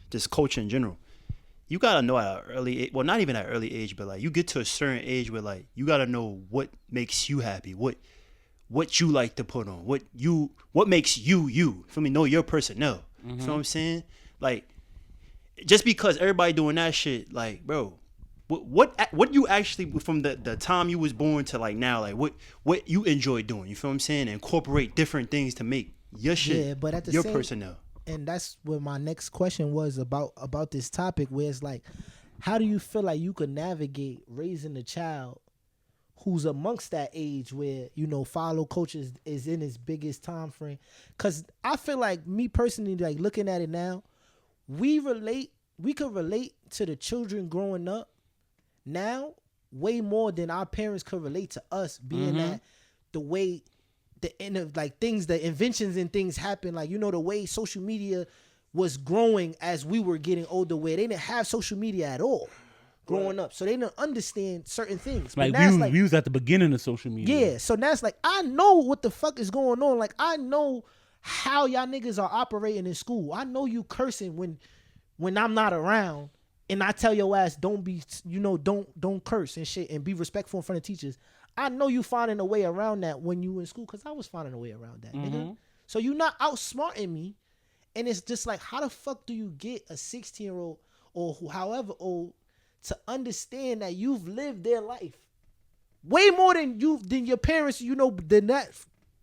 just culture in general. You gotta know at an early age, well, not even at an early age, but like you get to a certain age where like you gotta know what makes you happy, what you like to put on, what makes you. For me, know your personnel. You know what I'm saying? Like, just because everybody doing that shit, like, bro, what you actually, from the time you was born to like now, like what you enjoy doing? You feel what I'm saying? Incorporate different things to make your shit, Yeah, but at the your same, personnel. And that's what my next question was about this topic, where it's like, how do you feel like you could navigate raising a child who's amongst that age where, you know, follow culture is in its biggest time frame? Because I feel like, me personally, like looking at it now, we could relate to the children growing up now way more than our parents could relate to us, being that the way the inventions and things happen, like, you know, the way social media was growing as we were getting older, where they didn't have social media at all growing up, so they didn't understand certain things. Like, But we was at the beginning of social media. yeah, so that's like, I know what the fuck is going on. Like, I know how y'all niggas are operating in school. I know you cursing when I'm not around, and I tell your ass don't curse and shit, and be respectful in front of teachers. I know you finding a way around that when you in school, because I was finding a way around that, nigga. So you not outsmarting me, and it's just like, how the fuck do you get a 16-year-old or however old to understand that you've lived their life way more than your parents, than that,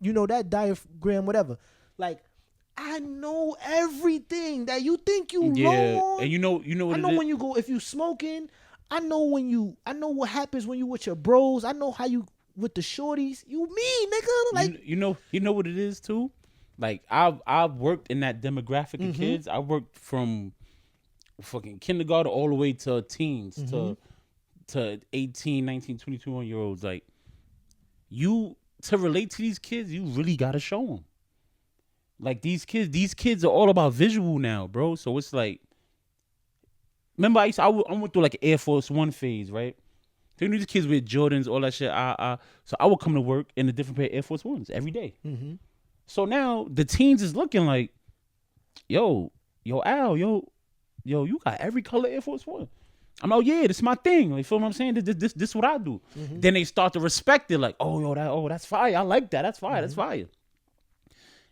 that diagram, whatever. Like, I know everything that you think you know. And you know what I know when you go, if you smoking, I know what happens when you with your bros. I know how you with the shorties. You me, nigga. Like, you know what it is too? Like, I've worked in that demographic of kids. I worked from fucking kindergarten all the way to teens, to 18, 19, 21-year-olds. Like, to relate to these kids, you really gotta show them. Like, these kids are all about visual now, bro. So it's like, remember I went through like an Air Force One phase, right? So, you know, these kids with Jordans, all that shit. So I would come to work in a different pair of Air Force Ones every day. So now the teens is looking like, yo, Al, you got every color Air Force One. I'm like, oh yeah, this is my thing. Like, feel what I'm saying? This is what I do. Then they start to respect it, like, that's fire. I like that. That's fire. That's fire.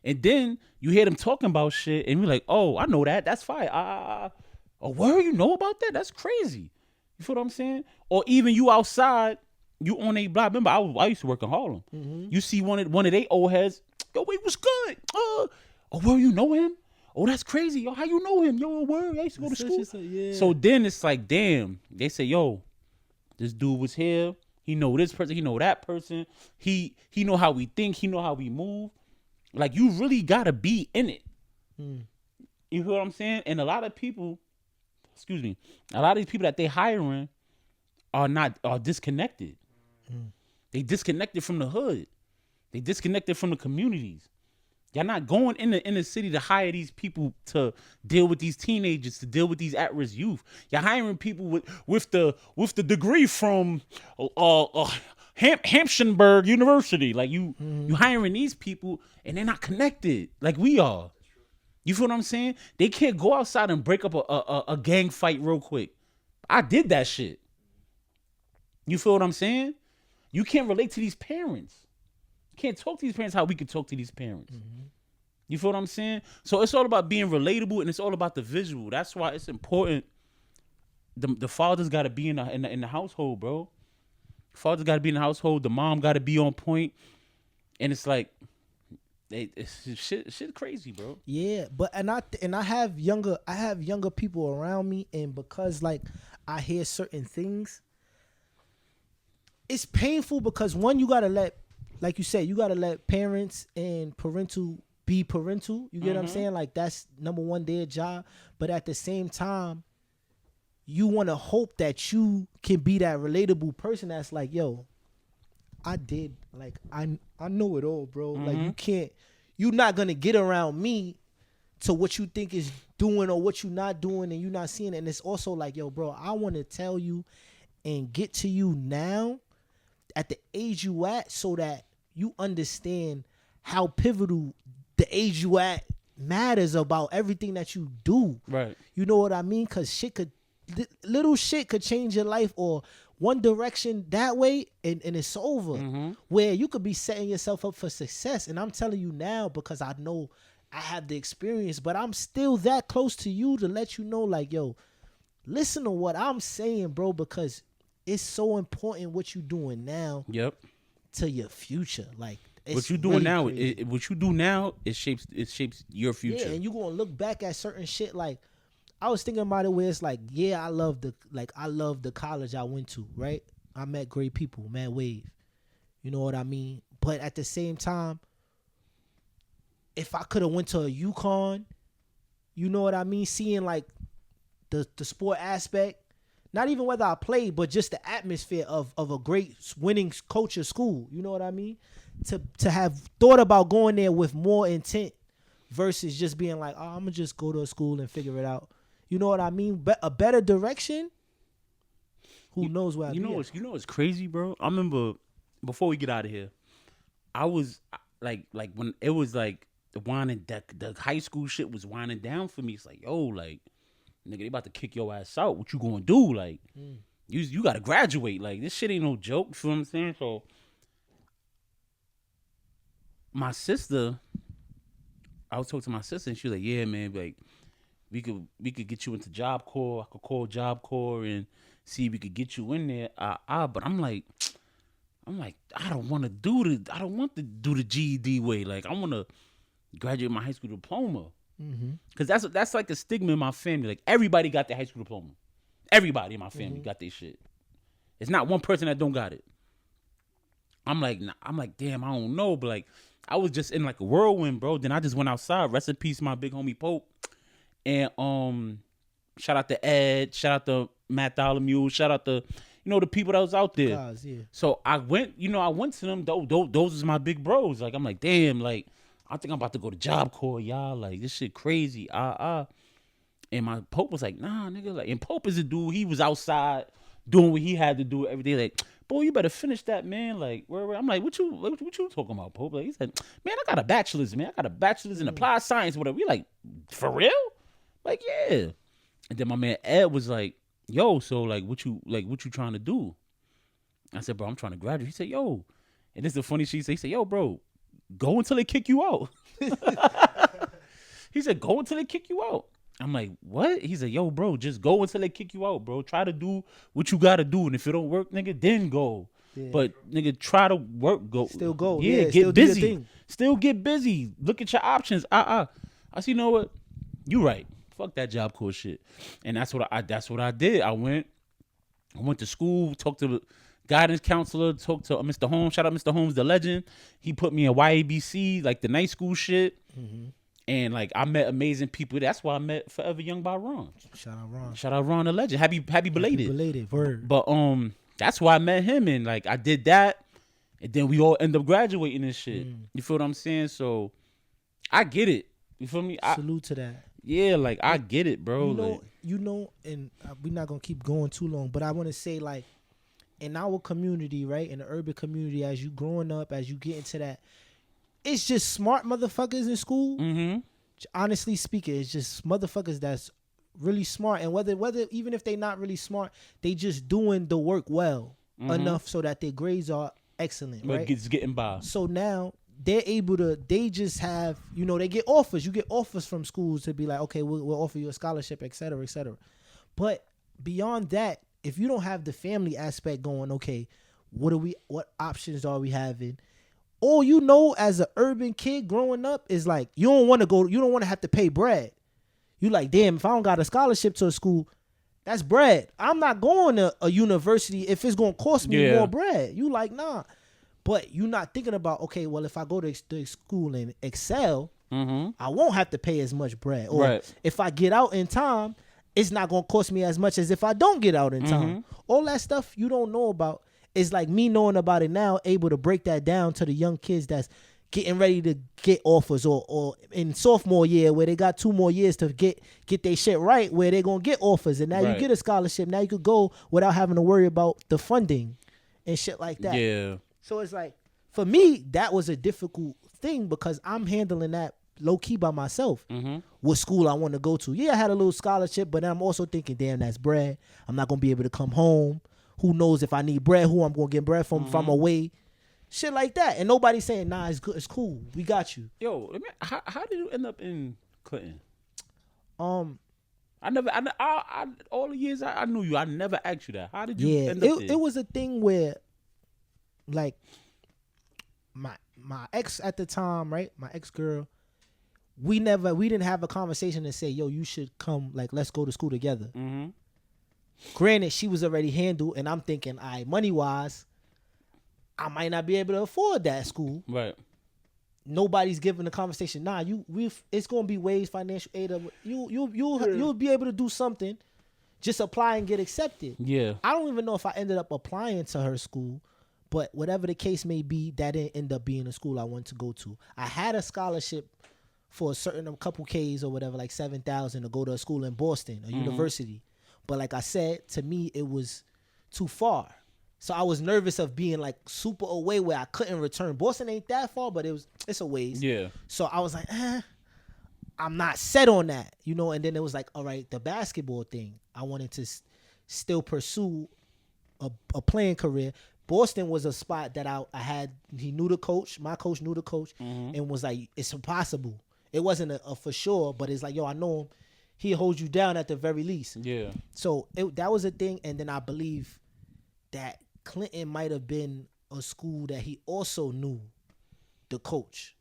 And then you hear them talking about shit, and you're like, oh, I know that. That's fire. Oh, where you know about that? That's crazy. You feel what I'm saying? Or even you outside, you on a block. Remember, I used to work in Harlem. You see one of they old heads. Yo, wait, what's good? Oh, where you know him? Oh, that's crazy. Yo, how you know him? Yo, where? I used to go to school. Yeah. So then it's like, damn. They say, yo, this dude was here. He know this person. He know that person. He know how we think. He know how we move. Like, you really gotta be in it. You feel what I'm saying? And a lot of people, a lot of these people that they hiring are disconnected. They disconnected from the hood. They disconnected from the communities. Y'all not going in the inner city to hire these people to deal with these teenagers, to deal with these at-risk youth. You're hiring people with the degree from Hampshire University. Like you hiring these people and they're not connected like we are. You feel what I'm saying? They can't go outside and break up a gang fight real quick. I did that shit. You feel what I'm saying? You can't relate to these parents. You can't talk to these parents how we can talk to these parents. You feel what I'm saying? So it's all about being relatable, and it's all about the visual. That's why it's important. The father's got to be in the household, bro. Father's got to be in the household. The mom got to be on point, and it's like, it's shit crazy, bro. Yeah, but I have younger people around me, and because like I hear certain things, it's painful because one, you gotta let, like you said, you gotta let parents and parental be parental. You get what I'm saying? Like that's number one, their job. But at the same time, you want to hope that you can be that relatable person that's like, yo, I did, like I know it all, bro. Like you're not gonna get around me to what you think is doing or what you're not doing, and you're not seeing it. And it's also like, yo, bro, I want to tell you and get to you now at the age you at, so that you understand how pivotal the age you at matters about everything that you do. Right. You know what I mean? Because little shit could change your life, or one direction that way, and it's over. Where you could be setting yourself up for success. And I'm telling you now, because I know I have the experience, but I'm still that close to you to let you know, like, yo, listen to what I'm saying, bro, because it's so important what you doing now. Yep. To your future. Like, what you doing now, what you do now, it shapes your future. Yeah, and you gonna look back at certain shit. Like, I was thinking about it where it's like, yeah, I love the college I went to, right? I met great people, man, wave. You know what I mean? But at the same time, if I could have went to a UConn, you know what I mean? Seeing like the sport aspect, not even whether I played, but just the atmosphere of a great winning culture school. You know what I mean? To have thought about going there with more intent versus just being like, oh, I'm going to just go to a school and figure it out. You know what I mean? A better direction, who knows where I'd be at. You know what's crazy, bro? I remember, before we get out of here, I was like when it was like the high school shit was winding down for me. It's like, yo, like, nigga, they about to kick your ass out. What you gonna do? Like, you gotta graduate. Like, this shit ain't no joke. You feel what I'm saying? So, my sister, I was talking to my sister, and she was like, yeah, man, like, we could get you into Job Corps. I could call Job Corps and see if we could get you in there. But I'm like, I don't want to do the GED way. Like, I want to graduate my high school diploma. Because that's like a stigma in my family. Like, everybody got their high school diploma. Everybody in my family got their shit. It's not one person that don't got it. I'm like, damn, I don't know. But like, I was just in like a whirlwind, bro. Then I just went outside. Rest in peace, my big homie Pope. And shout out to Ed. Shout out to Matt Dolomule. Shout out to, the people that was out there. Guys, yeah. So I went to them. Those was my big bros. Like, I'm like, damn, like, I think I'm about to go to Job Corps, y'all. Like, this shit crazy. And my Pope was like, nah, nigga. Like, and Pope is a dude. He was outside doing what he had to do every day. Like, boy, you better finish that, man. Like, where? I'm like, what you talking about, Pope? Like, he said, man, I got a bachelor's, man. I got a bachelor's in applied science, whatever. We like, for real? Like, yeah. And then my man Ed was like, yo, so like, what you trying to do? I said, bro, I'm trying to graduate. He said, yo, and this is the funny shit. He said, yo, bro, go until they kick you out. He said, go until they kick you out. I'm like, what? He said, yo, bro, just go until they kick you out, bro. Try to do what you got to do. And if it don't work, nigga, then go. Yeah. But, nigga, try to work. Go. Still go. Yeah, get busy. Still get busy. Look at your options. I said, you know what? You right. Fuck that Job Corps shit. And that's what I did. I went to school, talked to the guidance counselor, talked to Mr. Holmes. Shout out Mr. Holmes, the legend. He put me in YABC, like the night school shit. And like, I met amazing people. That's why I met Forever Young by Ron. Shout out Ron, the legend. Happy belated. Belated, word. But that's why I met him, and like, I did that, and then we all end up graduating and shit. You feel what I'm saying? So I get it. You feel me? Salute to that. Yeah, like I get it, bro. And we're not gonna keep going too long, but I want to say, like, in our community, right, in the urban community, as you growing up, as you get into that, it's just smart motherfuckers in school. Mm-hmm. Honestly speaking, it's just motherfuckers that's really smart, and whether even if they not really smart, they just doing the work well enough so that their grades are excellent, right? It's getting by. So now they're able to, they just have, they get offers. You get offers from schools to be like, okay, we'll offer you a scholarship, et cetera, et cetera. But beyond that, if you don't have the family aspect going, okay, what options are we having? All as an urban kid growing up is like, you don't want to have to pay bread. You like, damn, if I don't got a scholarship to a school, that's bread. I'm not going to a university if it's going to cost me more bread. You like, nah. But you're not thinking about, okay, well, if I go to the school and excel, I won't have to pay as much bread. Or if I get out in time, it's not going to cost me as much as if I don't get out in time. All that stuff you don't know about is like me knowing about it now, able to break that down to the young kids that's getting ready to get offers, or in sophomore year where they got 2 more years to get their shit right, where they're going to get offers. And now you get a scholarship. Now you could go without having to worry about the funding and shit like that. Yeah. So it's like, for me, that was a difficult thing because I'm handling that low key by myself. What school I want to go to. Yeah, I had a little scholarship, but then I'm also thinking, damn, that's bread. I'm not going to be able to come home. Who knows if I need bread, who I'm going to get bread from if I'm away. Shit like that. And nobody's saying, nah, it's good, it's cool. We got you. Yo, how did you end up in Clinton? I all the years I knew you, I never asked you that. How did you end up there? It was a thing where, like, my ex at the time, right? My ex girl, we didn't have a conversation to say, yo, you should come, like, let's go to school together. Granted, she was already handled, and I'm thinking, all right, money wise, I might not be able to afford that school. Right. Nobody's giving the conversation. Nah, it's gonna be ways, financial aid. You'll be able to do something. Just apply and get accepted. Yeah. I don't even know if I ended up applying to her school, but whatever the case may be, that didn't end up being a school I wanted to go to. I had a scholarship for a couple Ks or whatever, like 7,000 to go to a school in Boston, a university. But like I said, to me, it was too far. So I was nervous of being like super away where I couldn't return. Boston ain't that far, but it's a ways. Yeah. So I was like, I'm not set on that, And then it was like, all right, the basketball thing. I wanted to still pursue a playing career. Boston was a spot that I had. He knew the coach. My coach knew the coach, and was like, it's impossible. It wasn't a for sure, but it's like, yo, I know him. He holds you down at the very least. Yeah. So that was a thing, and then I believe that Clinton might have been a school that he also knew the coach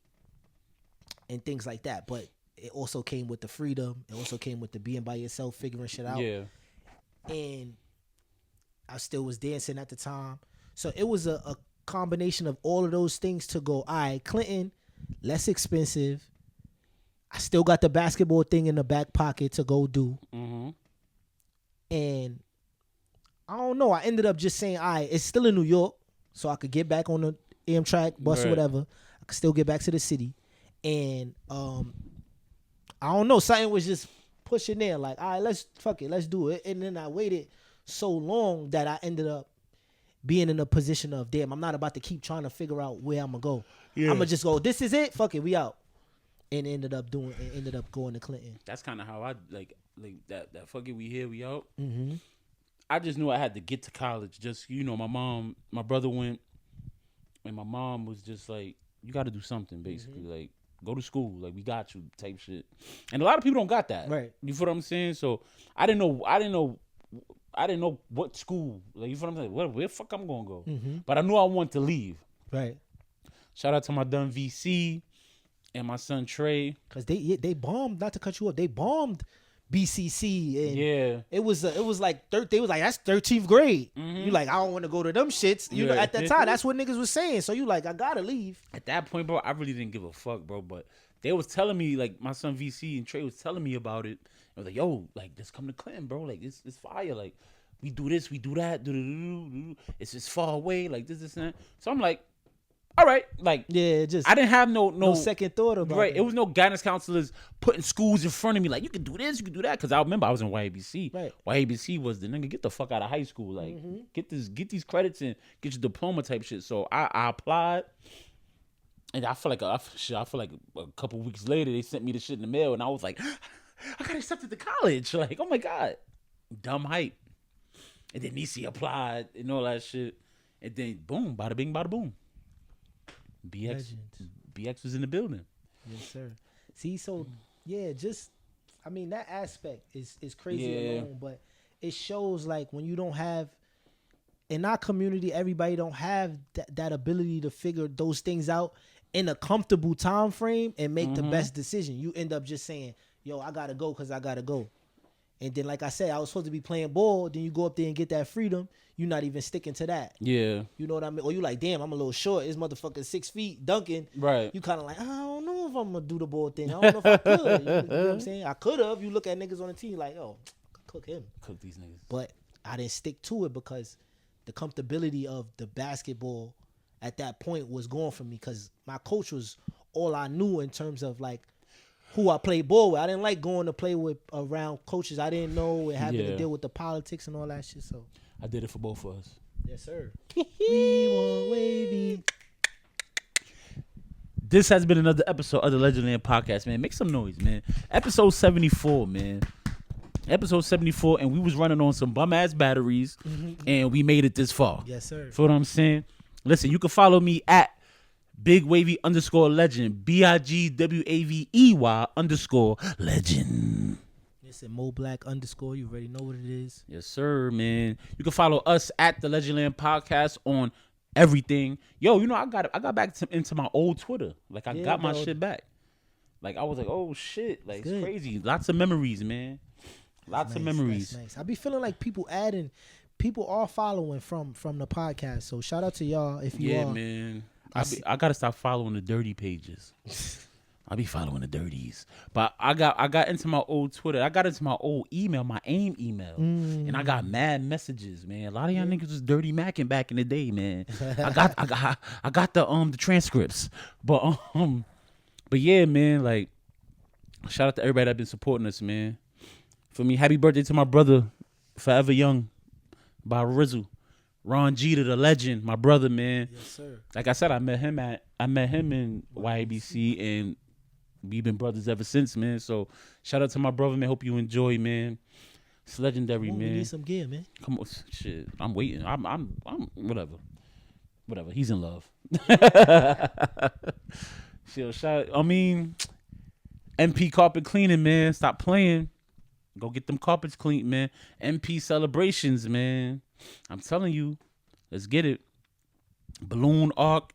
and things like that. But it also came with the freedom. It also came with the being by yourself, figuring shit out. Yeah. And I still was dancing at the time. So it was a combination of all of those things to go, all right, Clinton, less expensive. I still got the basketball thing in the back pocket to go do. And I don't know. I ended up just saying, all right, it's still in New York, so I could get back on the Amtrak bus or whatever. I could still get back to the city. And I don't know. Something was just pushing there. Like, all right, let's do it. And then I waited so long that I ended up being in a position of, damn, I'm not about to keep trying to figure out where I'm going to go. Yeah. I'm going to just go, this is it. Fuck it, we out. And ended up going to Clinton. That's kind of how I like that fuck it, we here, we out. I just knew I had to get to college. Just, my brother went, and my mom was just like, you got to do something, basically. Like, go to school. Like, we got you type shit. And a lot of people don't got that. Right. You feel what I'm saying? So I didn't know what school. Like, you feel what I'm saying? Where the fuck I'm going to go? But I knew I wanted to leave. Right. Shout out to my done VC and my son Trey. Because they bombed, not to cut you off, they bombed BCC, and it was like they was like, that's 13th grade. You like, I don't want to go to them shits. You know, at that time, that's what niggas was saying. So you like, I gotta leave. At that point, bro, I really didn't give a fuck, bro. But they was telling me, like, my son VC and Trey was telling me about it. I was like, yo, like, just come to Clinton, bro. Like, it's fire. Like, we do this, we do that. It's just far away. Like, this and that. So I'm like, all right, like just I didn't have no second thought about right. it. It was no guidance counselors putting schools in front of me like you can do this, you can do that. Because I remember I was in YABC. Right. YABC was the nigga get the fuck out of high school, like get these credits and get your diploma type shit. So I applied, and I feel like a couple weeks later they sent me the shit in the mail, and I was like, I got accepted to college. Like, oh my god, dumb hype. And then Nisi applied and all that shit, and then boom, bada bing, bada boom. BX was in the building. Yes, sir. See, so I mean that aspect is crazy alone, but it shows like when you don't have in our community, everybody don't have that ability to figure those things out in a comfortable time frame and make the best decision. You end up just saying, "Yo, I gotta go because I gotta go." And then, like I said, I was supposed to be playing ball. Then you go up there and get that freedom. You're not even sticking to that. Yeah. You know what I mean? Or you like, damn, I'm a little short. This motherfucker 6 feet dunking. Right. You kind of like, I don't know if I'm going to do the ball thing. I don't know if I could. You know what I'm saying? I could have. You look at niggas on the team like, oh, cook him. Cook these niggas. But I didn't stick to it because the comfortability of the basketball at that point was gone for me because my coach was all I knew in terms of like, who I played ball with. I didn't like going to play with around coaches I didn't know and having to deal with the politics and all that shit. So I did it for both of us. Yes, sir. We want wavy. This has been another episode of the Legendland Podcast, man. Make some noise, man. Episode 74, man. Episode 74, and we was running on some bum ass batteries, and we made it this far. Yes, sir. Feel what I'm saying? Listen, you can follow me at BigWavy_legend. BIGWAVEY_legend. Listen, Mo Black _ you already know what it is. Yes, sir, man. You can follow us at the Legendland Podcast on everything. Yo, you know, I got back into my old Twitter. Like, I got my shit back. Like, I was like, oh, shit. Like, it's crazy. Lots of memories, man. Lots of memories. That's nice. I be feeling like people are following from the podcast. So, shout out to y'all if you are. Yeah, man. I gotta stop following the dirty pages. I be following the dirties, but I got into my old Twitter. I got into my old email, my AIM email, and I got mad messages, man. A lot of y'all niggas was dirty macking back in the day, man. I got the transcripts, but yeah, man. Like, shout out to everybody that been supporting us, man. For me, happy birthday to my brother, Forever Young, by Rizzle. Ron Jeter, the legend, my brother, man. Yes, sir. Like I said, I met him in YABC, and we've been brothers ever since, man. So shout out to my brother, man. Hope you enjoy, man. It's legendary, man. We need some gear, man. Come on, shit. I'm waiting. I'm whatever. He's in love. MP carpet cleaning, man. Stop playing. Go get them carpets cleaned, man. MP celebrations, man. I'm telling you, let's get it. Balloon arc,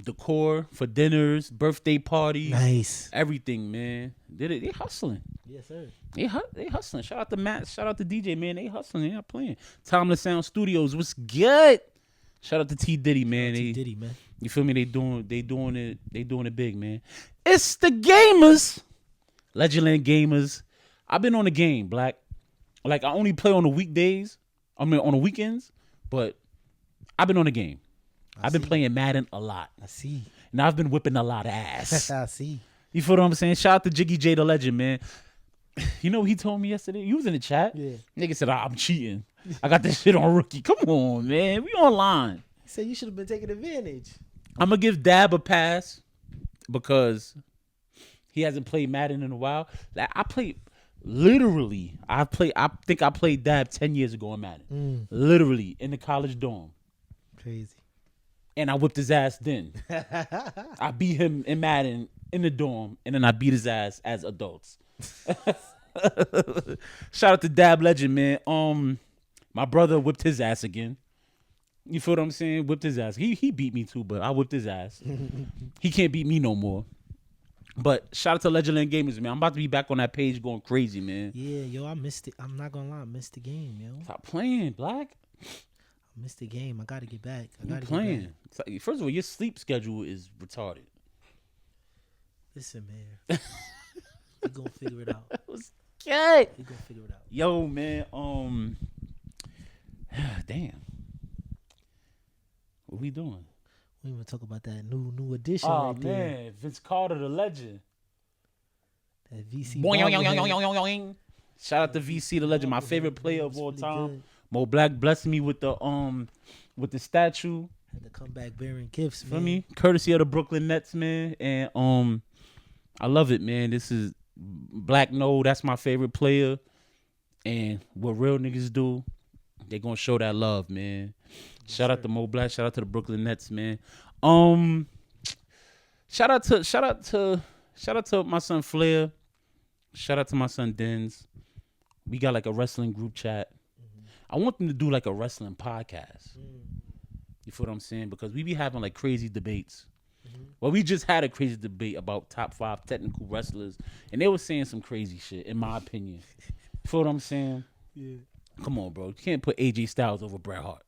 decor for dinners, birthday parties, nice, everything, man. They hustling. Yes, sir. They hustling. Shout out to Matt. Shout out to DJ, man. They hustling. They not playing. Timeless Sound Studios. What's good? Shout out to T Diddy, man. T Diddy, man. You feel me? They doing it big, man. It's the gamers, Legendland gamers. I've been on the game, Black. Like, I only play on the weekdays. I mean, on the weekends, but I've been on the game. I've been playing Madden a lot. I see. And I've been whipping a lot of ass. I see. You feel what I'm saying? Shout out to Jiggy J, the legend, man. You know what he told me yesterday? He was in the chat. Yeah. Nigga said, I'm cheating. I got this shit on rookie. Come on, man. We online. He said you should have been taking advantage. I'm going to give Dab a pass because he hasn't played Madden in a while. Like, I think I played Dab 10 years ago in Madden. Literally in the college dorm. Crazy. And I whipped his ass then. I beat him in Madden in the dorm, and then I beat his ass as adults. Shout out to Dab Legend, man. My brother whipped his ass again. You feel what I'm saying? Whipped his ass. He beat me too, but I whipped his ass. He can't beat me no more. But shout out to Legendland Gamers, man. I'm about to be back on that page going crazy, man. Yeah, yo, I missed it. I'm not gonna lie, I missed the game, yo. Stop playing, Black. I missed the game. I gotta get back. Playing. First of all, your sleep schedule is retarded. Listen, man. We gonna figure it out. Okay. We gonna figure it out. Yo, man. Damn. What we doing? We even talk about that new edition. Oh right man, there. Vince Carter, the legend. That VC. Shout out to VC, the legend, my favorite player of all time. Good. Mo Black blessed me with the statue. Had to come back bearing gifts, Feel man. me? Courtesy of the Brooklyn Nets, man. And I love it, man. This is Black No, that's my favorite player. And what real niggas do, they gonna show that love, man. Shout out to Mo Black, shout out to the Brooklyn Nets, man. Shout out to my son Flair. Shout out to my son Denz. We got like a wrestling group chat. I want them to do like a wrestling podcast. You feel what I'm saying? Because we be having like crazy debates. Well, we just had a crazy debate about top 5 technical wrestlers, and they were saying some crazy shit, in my opinion. You feel what I'm saying? Yeah. Come on, bro. You can't put AJ Styles over Bret Hart.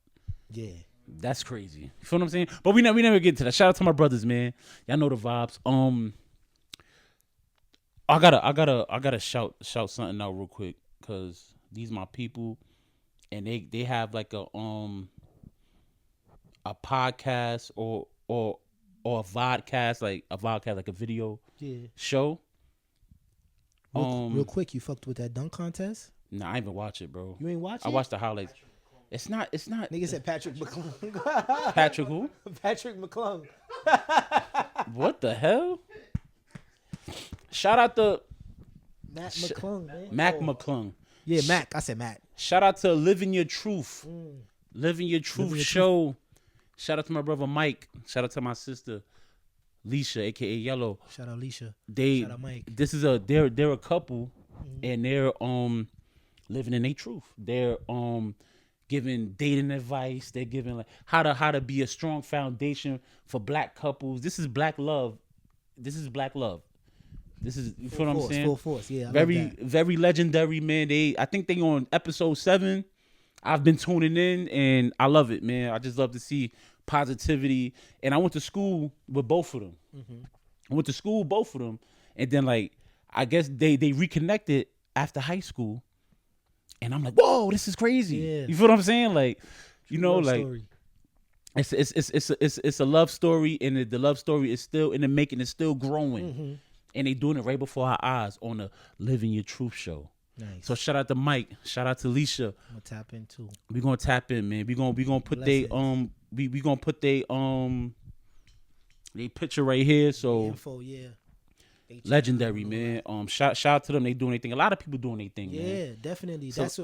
Yeah. That's crazy. You feel what I'm saying? But we never get to that. Shout out to my brothers, man. Y'all know the vibes. I gotta shout something out real quick, cause these my people, and they have like a podcast or a vodcast, like a video show. Real quick, you fucked with that dunk contest? Nah, I ain't even watch it, bro. You ain't watch it? I watched the highlights. It's not. Nigga said Patrick McClung. Patrick who? Patrick McClung. What the hell? Shout out to Matt McClung, man. Mac McClung. Yeah, Mac. I said Matt. Shout out to Living Your Truth. Living Your Truth show. Shout out to my brother Mike. Shout out to my sister Leisha, aka Yellow. Shout out Leisha. Shout out Mike. This is they're a couple, and they're living in their truth. They're giving dating advice. They're giving like how to be a strong foundation for black couples. This is black love. This is black love. This is, you feel what I'm saying? Full force, yeah. Very legendary, man. I think they on episode 7. I've been tuning in and I love it, man. I just love to see positivity. And I went to school with both of them. I went to school with both of them, and then like I guess they reconnected after high school, and I'm like, whoa, this is crazy. Yeah. You feel what I'm saying? Like, you know, Love like story. it's a love story, and the love story is still in the making. It's still growing. And they doing it right before our eyes on the Living Your Truth show. Nice. So shout out to Mike. Shout out to Leisha. I'm gonna tap in too. We gonna tap in, man. We gonna put they gonna put they picture right here. So Info, yeah. legendary, man. Shout out to them. They doing their thing. A lot of people doing their thing. Yeah, man. definitely. So, I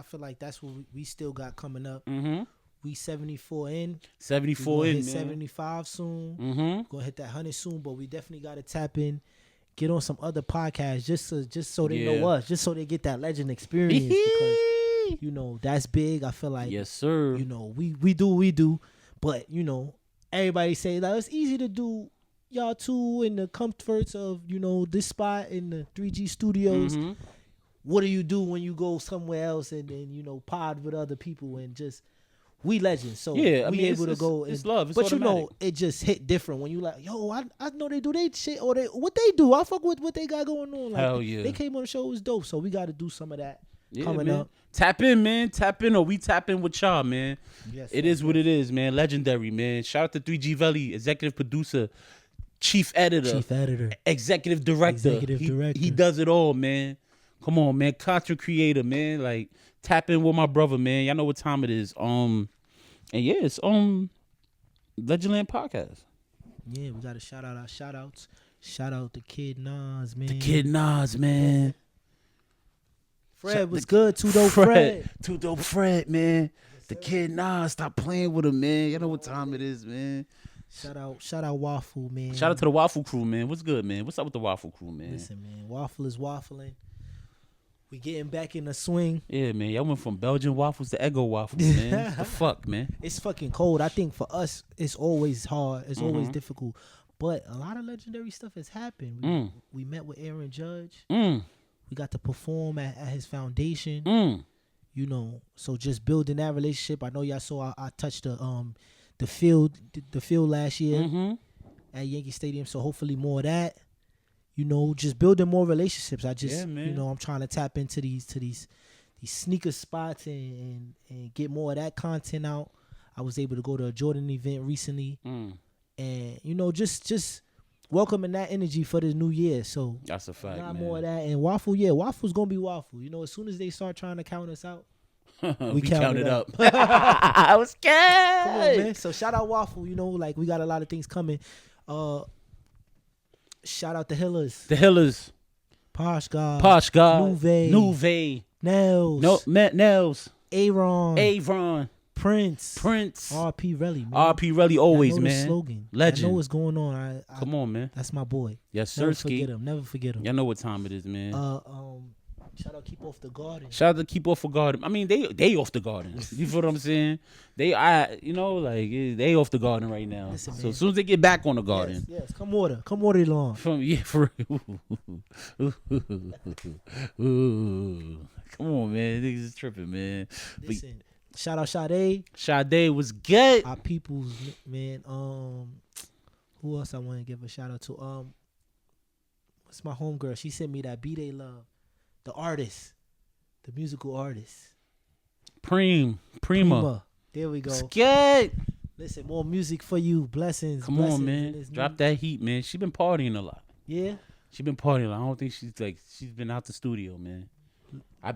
feel like that's what we still got coming up. Mm-hmm. We 74 in. 74 in, hit man. 75 soon. Mm-hmm. Gonna hit that 100 soon, but we definitely gotta tap in. Get on some other podcasts just so they know us, just so they get that legend experience, because you know that's big. I feel like yes, sir. You know we do, but you know everybody say that it's easy to do y'all two in the comforts of this spot in the 3G studios. Mm-hmm. What do you do when you go somewhere else and then pod with other people and just we legends, so yeah, we able to go. It's love, it's but automatic. it just hit different when you like, yo, I know they do they shit or what they do. I fuck with what they got going on. Like, hell yeah, they came on the show, it was dope. So we got to do some of that coming man. up. Tap in, man. Tap in, or we tap in with y'all, man. Yes, it is what it is, man. Legendary, man. Shout out to 3G Valley, executive producer, chief editor, executive director. He does it all, man. Come on, man. Content creator, man. Like, tap in with my brother, man. Y'all know what time it is. And yeah, it's Legendland Podcast. Yeah, we gotta shout out our shout outs. Shout out to Kid Nas, man. The Kid Nas, man. Fred was good. Too dope Fred. Too dope Fred, man. The Kid Nas, stop playing with him, man. You know what time it is, man. Shout out Waffle, man. Shout out to the Waffle crew, man. What's good, man? What's up with the Waffle crew, man? Listen, man, Waffle is waffling. We getting back in the swing. Yeah, man. Y'all went from Belgian waffles to Eggo waffles, man. The fuck, man. It's fucking cold. I think for us, it's always hard. It's always difficult. But a lot of legendary stuff has happened. We met with Aaron Judge. We got to perform at his foundation. So just building that relationship. I know y'all saw I touched the field last year at Yankee Stadium. So hopefully more of that. Just building more relationships. I just, I'm trying to tap into these sneaker spots and get more of that content out. I was able to go to a Jordan event recently, Mm. and you know, just welcoming that energy for the new year. So That's a fact, not man. more of that. And Waffle, Waffle's gonna be Waffle. You know, as soon as they start trying to count us out, we count counted it up. I was scared. come on, man. So shout out Waffle. You know, like we got a lot of things coming. Shout out the Hillers, The Hillers, Posh God, Posh God, Nuve, Nels, Nels, Aaron, Avron, Prince, R.P. Relly, man. R.P. Relly always, I know man. The slogan. Legend. I know what's going on. Come on, man. That's my boy. Yes, Never sir, forget him. Never forget him. Y'all know what time it is, man. Shout out Keep Off the Garden. Shout out to Keep Off the Garden. I mean, they off the garden. You feel what I'm saying? They off the garden right now. Listen, so man. as soon as they get back on the garden, Yes. Come water the lawn. for real. Come on, man. Niggas is tripping, man. Listen. Shout out Sade. Sade was good. Our peoples, man. Who else I want to give a shout out to? What's my homegirl? She sent me that B-Day Love. The artist. The musical artist. Prima. There we go. Scared. Listen, more music for you. Blessings. Come blessings on, in man. this Drop new- that heat, man. She been partying a lot. Yeah. She been partying a lot. I don't think she's been out the studio, man. I've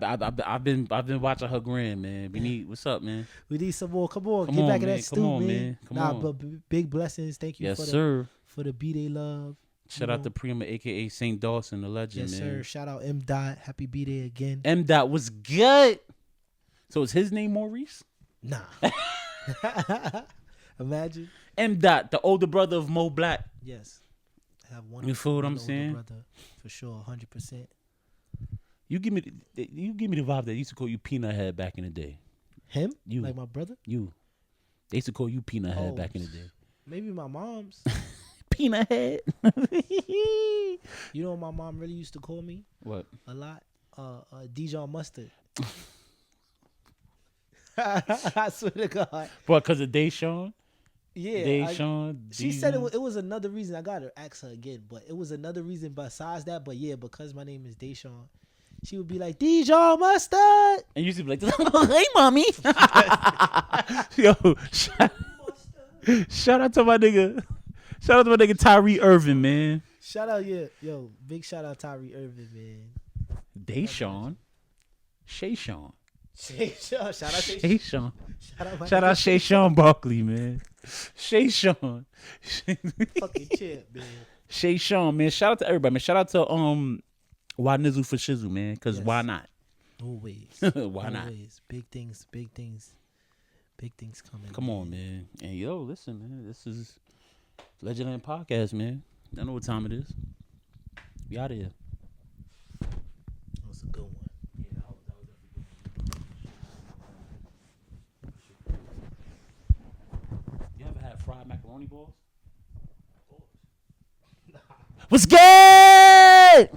been watching her gram, man. What's up, man? We need some more. Come on. Come Get on, back in man. that Come stew, on, man. man. Come on. But big blessings. Thank you Yes, for sir. the B-Day Love. Shout out to Prima, aka St. Dawson, the legend, Yes, man. sir. Shout out M. Dot. Happy B-Day again. M. Dot was good. So is his name Maurice? Nah. Imagine. M. Dot, the older brother of Mo Black. Yes. I have one. You feel what I'm older saying? Brother, for sure. 100%. You give me the vibe that they used to call you Peanut Head back in the day. Him? You. Like my brother? You. They used to call you Peanut Head Oh, back in the day. Maybe my mom's. Peanut Head. You know what my mom really used to call me What? a lot? Dijon Mustard. I swear to God. What, because of Deshaun? Yeah. Deshaun? She said it was another reason. I gotta ask her again, but it was another reason besides that. But yeah, because my name is Deshaun, she would be like Dijon Mustard. And you used to be like, hey, mommy. Yo, shout out to my nigga. Shout out to my nigga Tyree Irvin, man. Shout out, big shout out Tyree Irvin, man. Deshaun. Shayshawn. Shout out, Shayshawn. my Shout out nigga. Shayshawn Barkley, man. Shayshawn. Fucking champ, man. Shayshawn, man. Shout out to everybody, man. Shout out to Why Nizzle for Shizzle, man. Because Yes. why not? Always. Why not? Always. Big things coming. Come on, man. And yo, listen, man. This is Legendland Podcast, man. I know what time it is. We out of here. That was a good one. You ever had fried macaroni balls? What's good?